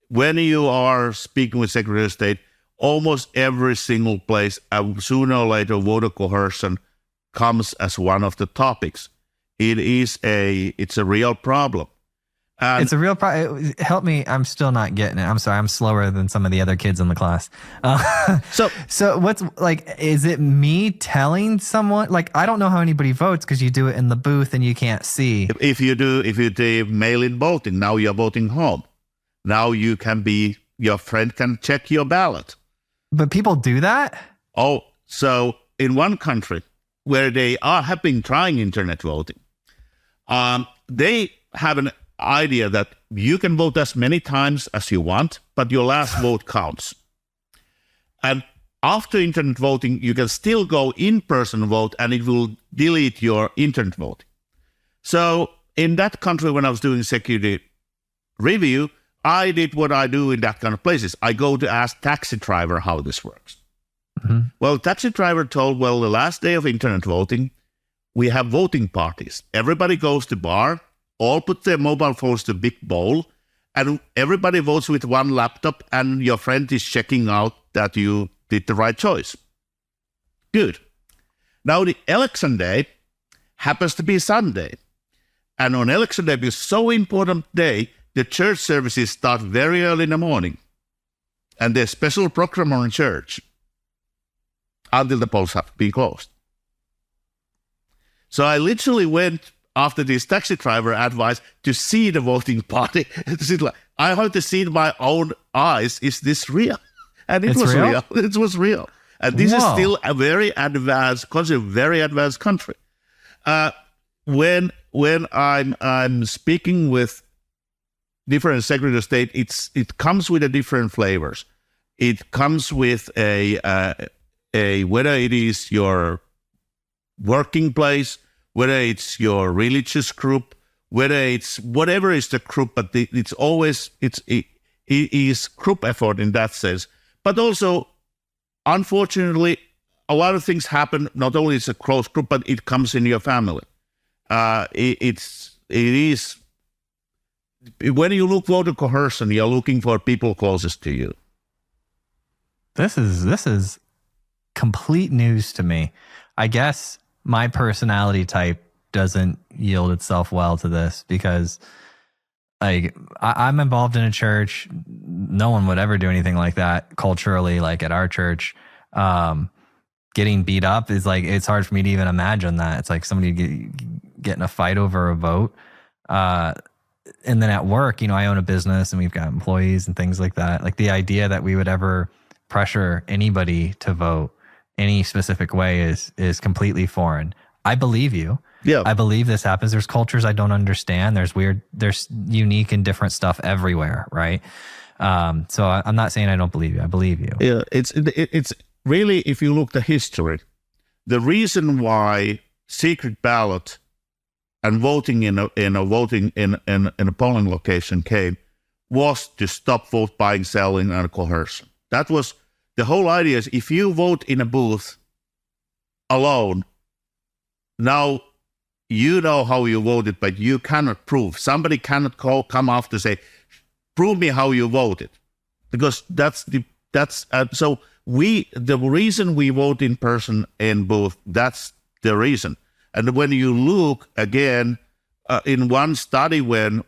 when you are speaking with Secretary of State, almost every single place, sooner or later, voter coercion comes as one of the topics. It's a real problem. And it's a real problem. Help me. I'm still not getting it. I'm sorry. I'm slower than some of the other kids in the class. So what's like, is it me telling someone, like, I don't know how anybody votes because you do it in the booth and you can't see. If you do mail-in voting, now you're voting home. Now your friend can check your ballot. But people do that? Oh, so in one country where they have been trying internet voting, they have an idea that you can vote as many times as you want, but your last vote counts. And after internet voting, you can still go in-person vote and it will delete your internet vote. So in that country, when I was doing security review, I did what I do in that kind of places. I go to ask taxi driver how this works. Mm-hmm. Well, taxi driver told, the last day of internet voting, we have voting parties. Everybody goes to bar, all put their mobile phones to big bowl, and everybody votes with one laptop, and your friend is checking out that you did the right choice. Good. Now, the election day happens to be Sunday. And on election day, it's so important day, the church services start very early in the morning. And there's special program in church until the polls have been closed. So I literally went after this taxi driver advice to see the voting party. I had to see in my own eyes, is this real? And it was real. It was real. And this is still a very advanced country. When I'm speaking with different Secretary of State, it comes with a different flavors. It comes with a whether it is your working place, whether it's your religious group, whether it's whatever is the group, but it is group effort in that sense. But also, unfortunately, a lot of things happen. Not only it's a close group, but it comes in your family. It is when you look voter coercion, you're looking for people closest to you. This is complete news to me. I guess my personality type doesn't yield itself well to this because I'm involved in a church. No one would ever do anything like that culturally, like at our church. Getting beat up is like, it's hard for me to even imagine that. It's like somebody get in a fight over a vote. And then at work, I own a business and we've got employees and things like that. Like the idea that we would ever pressure anybody to vote any specific way is completely foreign. I believe you. Yeah. I believe this happens. There's cultures I don't understand. There's unique and different stuff everywhere, right? So I'm not saying I don't believe you. I believe you. Yeah, it's really, if you look at history, the reason why secret ballot and voting in a polling location came was to stop vote buying, selling, and coercion. That was the whole idea. Is if you vote in a booth alone, now you know how you voted, but you cannot prove. Somebody cannot come after and say, prove me how you voted, because the reason we vote in person in booth. That's the reason. And when you look again, in one study when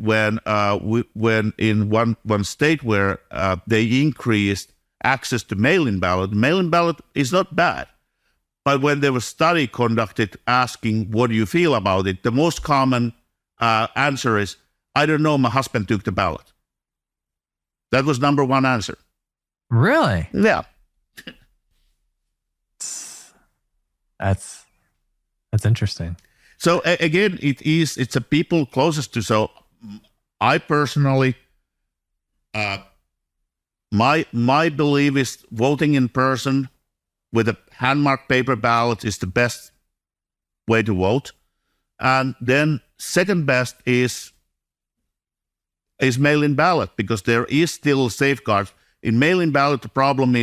in one state where they increased access to mail-in ballot is not bad. But when there was a study conducted asking, what do you feel about it? The most common answer is, I don't know, my husband took the ballot. That was number one answer. Really? Yeah. That's interesting. So again, it's a people closest to. So I personally, my belief is voting in person with a hand-marked paper ballot is the best way to vote. And then second best is mail-in ballot, because there is still safeguards. In mail-in ballot, the problem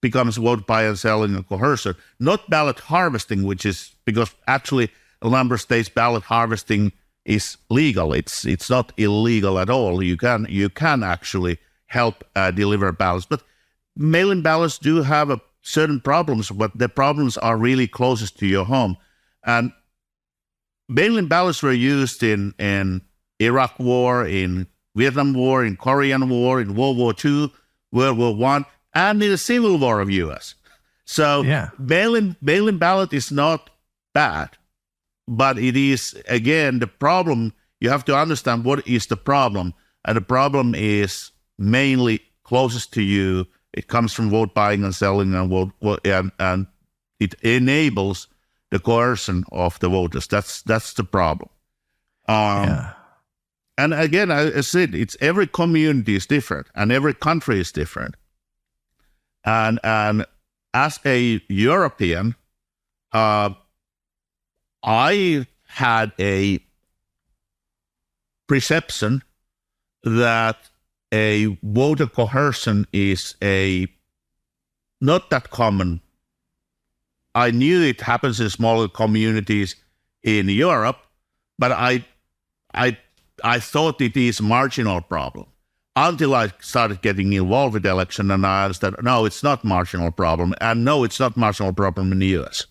becomes vote buy and selling and coercion, not ballot harvesting, which is because actually a number of states ballot harvesting is legal. It's not illegal at all. You can actually help deliver ballots, but mail-in ballots do have certain problems, but the problems are really closest to your home. And mail-in ballots were used in Iraq War, in Vietnam War, in Korean War, in World War II, World War I, and in the Civil War of U.S. So mail-in ballot is not bad, but it is, again, the problem. You have to understand what is the problem, and the problem is mainly closest to you. It comes from vote buying and selling, and it enables the coercion of the voters. That's the problem. And again, I said, it's every community is different, and every country is different. And as a European, I had a perception that a voter coercion is not that common. I knew it happens in smaller communities in Europe, but I thought it is a marginal problem until I started getting involved with the election, and I understood, no, it's not a marginal problem, and no, it's not a marginal problem in the U.S.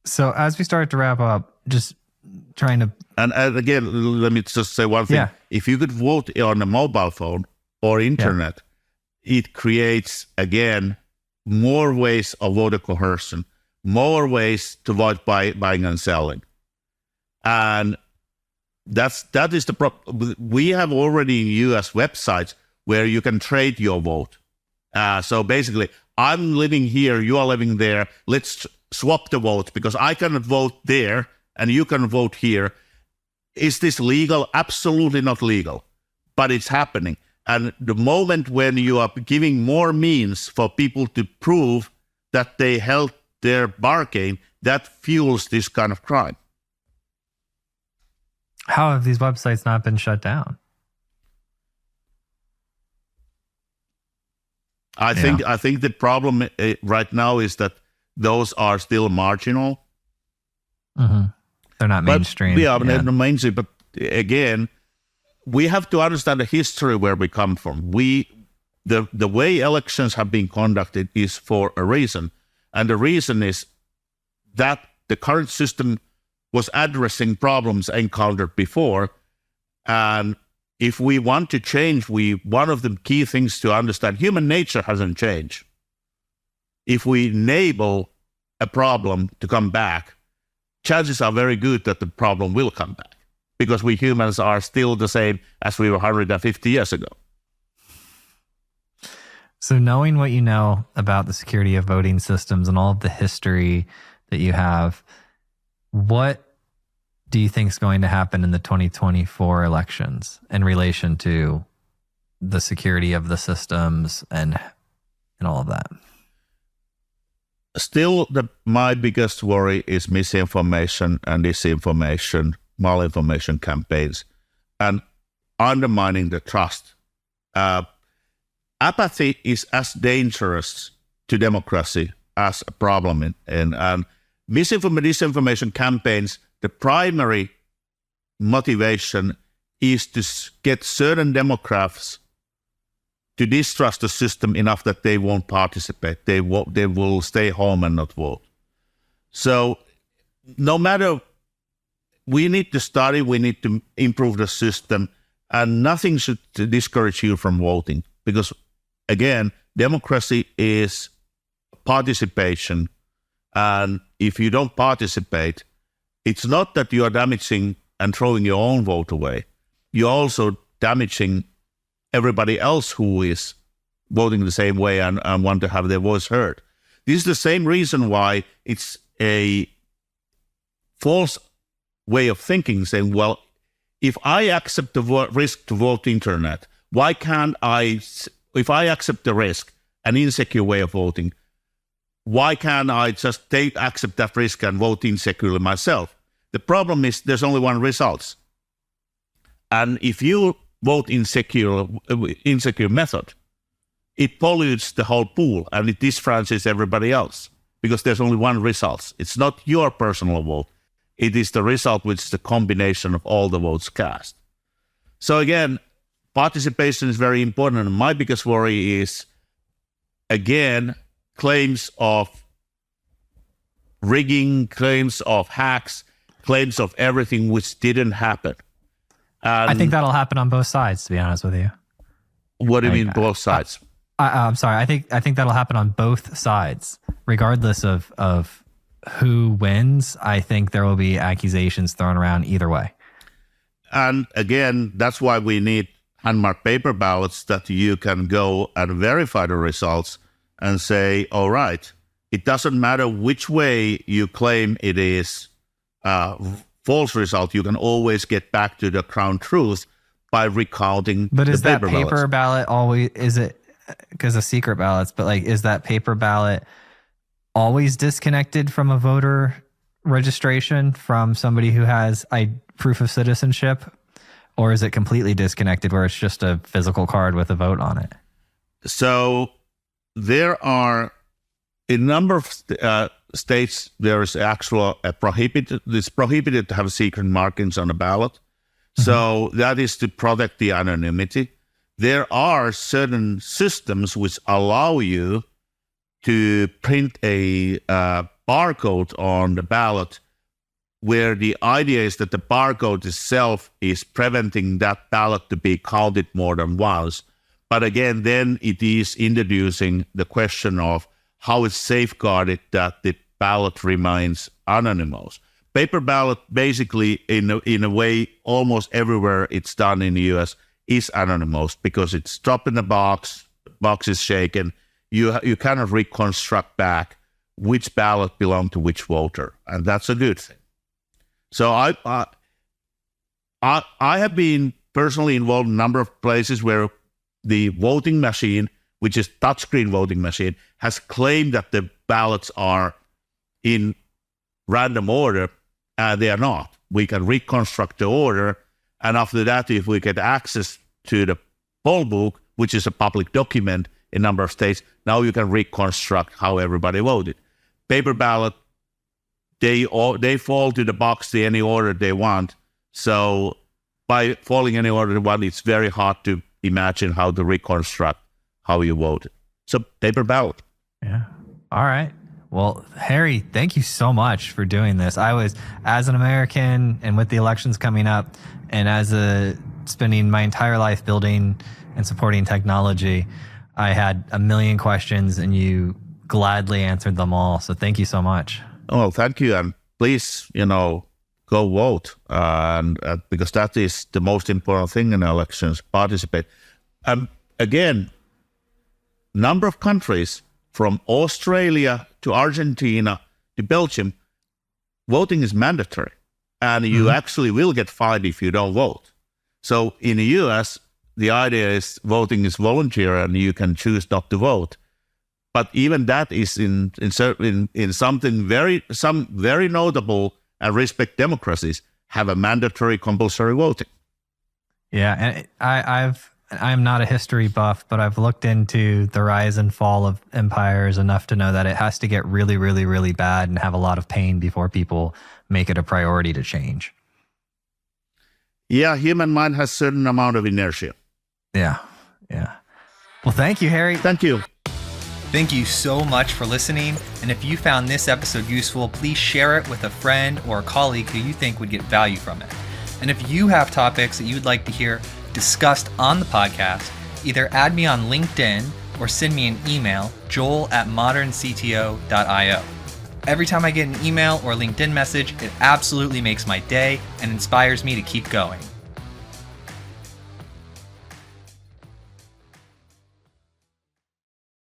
So as we start to wrap up, just trying to... And again, let me just say one thing. Yeah. If you could vote on a mobile phone or internet, it creates, again, more ways of voter coercion, more ways to vote buying and selling. And that is the problem. We have already in U.S. websites where you can trade your vote. So basically, I'm living here, you are living there. Let's swap the votes, because I cannot vote there and you can vote here. Is this legal? Absolutely not legal, but it's happening. And the moment when you are giving more means for people to prove that they held their bargain, that fuels this kind of crime. How have these websites not been shut down? I think the problem right now is that those are still marginal. Mm-hmm. They're not mainstream. They're not mainstream. But again, we have to understand the history where we come from. The way elections have been conducted is for a reason, and the reason is that the current system was addressing problems encountered before. And if we want to change, one of the key things to understand, human nature hasn't changed. If we enable a problem to come back, chances are very good that the problem will come back, because we humans are still the same as we were 150 years ago. So knowing what you know about the security of voting systems and all of the history that you have, what do you think is going to happen in the 2024 elections in relation to the security of the systems and all of that? Still, my biggest worry is misinformation and disinformation, malinformation campaigns, and undermining the trust. Apathy is as dangerous to democracy as a problem. And disinformation campaigns, the primary motivation is to get certain Democrats to distrust the system enough that they won't participate. They will stay home and not vote. So no matter we need to study, we need to improve the system, and nothing should discourage you from voting. Because, again, democracy is participation. And if you don't participate, it's not that you are damaging and throwing your own vote away. You're also damaging everybody else who is voting the same way and want to have their voice heard. This is the same reason why it's a false way of thinking, saying, well, if I accept the risk to vote internet, why can't I, if I accept the risk, an insecure way of voting, why can't I just accept that risk and vote insecurely myself? The problem is there's only one result. And if you vote insecure method, it pollutes the whole pool and it disfranchises everybody else because there's only one result. It's not your personal vote. It is the result which is the combination of all the votes cast. So again, participation is very important. And my biggest worry is, again, claims of rigging, claims of hacks, claims of everything which didn't happen. And I think that'll happen on both sides, to be honest with you. What do you mean both sides? I'm sorry. I think that'll happen on both sides, regardless of who wins. I think there will be accusations thrown around either way. And again, that's why we need hand-marked paper ballots that you can go and verify the results and say, all right, it doesn't matter which way you claim it is false result. You can always get back to the ground truth by recounting the paper ballots. But is that paper ballot always, is it, because of secret ballots, but like, is that paper ballot always disconnected from a voter registration from somebody who has proof of citizenship? Or is it completely disconnected where it's just a physical card with a vote on it? So there are a number of states, there is actual it's prohibited to have secret markings on a ballot. Mm-hmm. So that is to protect the anonymity. There are certain systems which allow you to print a barcode on the ballot where the idea is that the barcode itself is preventing that ballot to be counted more than once. But again, then it is introducing the question of how it's safeguarded that the ballot remains anonymous. Paper ballot, basically, in a way, almost everywhere it's done in the US, is anonymous because it's dropped in the box is shaken. You cannot reconstruct back which ballot belonged to which voter, and that's a good thing. So I have been personally involved in a number of places where the voting machine, which is touchscreen voting machine, has claimed that the ballots are in random order, and they are not. We can reconstruct the order, and after that, if we get access to the poll book, which is a public document in a number of states, now you can reconstruct how everybody voted. Paper ballot, they fall to the box in any order they want. So by falling any order they want, it's very hard to imagine how to reconstruct how you voted. So paper ballot. Yeah. All right. Well, Harri, thank you so much for doing this. I was, as an American and with the elections coming up and spending my entire life building and supporting technology, I had a million questions and you gladly answered them all. So thank you so much. Oh, thank you. And please, go vote. And because that is the most important thing in elections, participate. Again, number of countries from Australia to Argentina to Belgium, voting is mandatory. And you actually will get fined if you don't vote. So in the US, the idea is voting is voluntary and you can choose not to vote. But even that is in something some very notable and respect democracies have a mandatory compulsory voting. Yeah, and I'm not a history buff, but I've looked into the rise and fall of empires enough to know that it has to get really, really, really bad and have a lot of pain before people make it a priority to change. Yeah, human mind has a certain amount of inertia. Yeah. Well, thank you, Harri. Thank you. Thank you so much for listening. And if you found this episode useful, please share it with a friend or a colleague who you think would get value from it. And if you have topics that you'd like to hear discussed on the podcast, either add me on LinkedIn or send me an email, joel@moderncto.io. Every time I get an email or LinkedIn message, it absolutely makes my day and inspires me to keep going.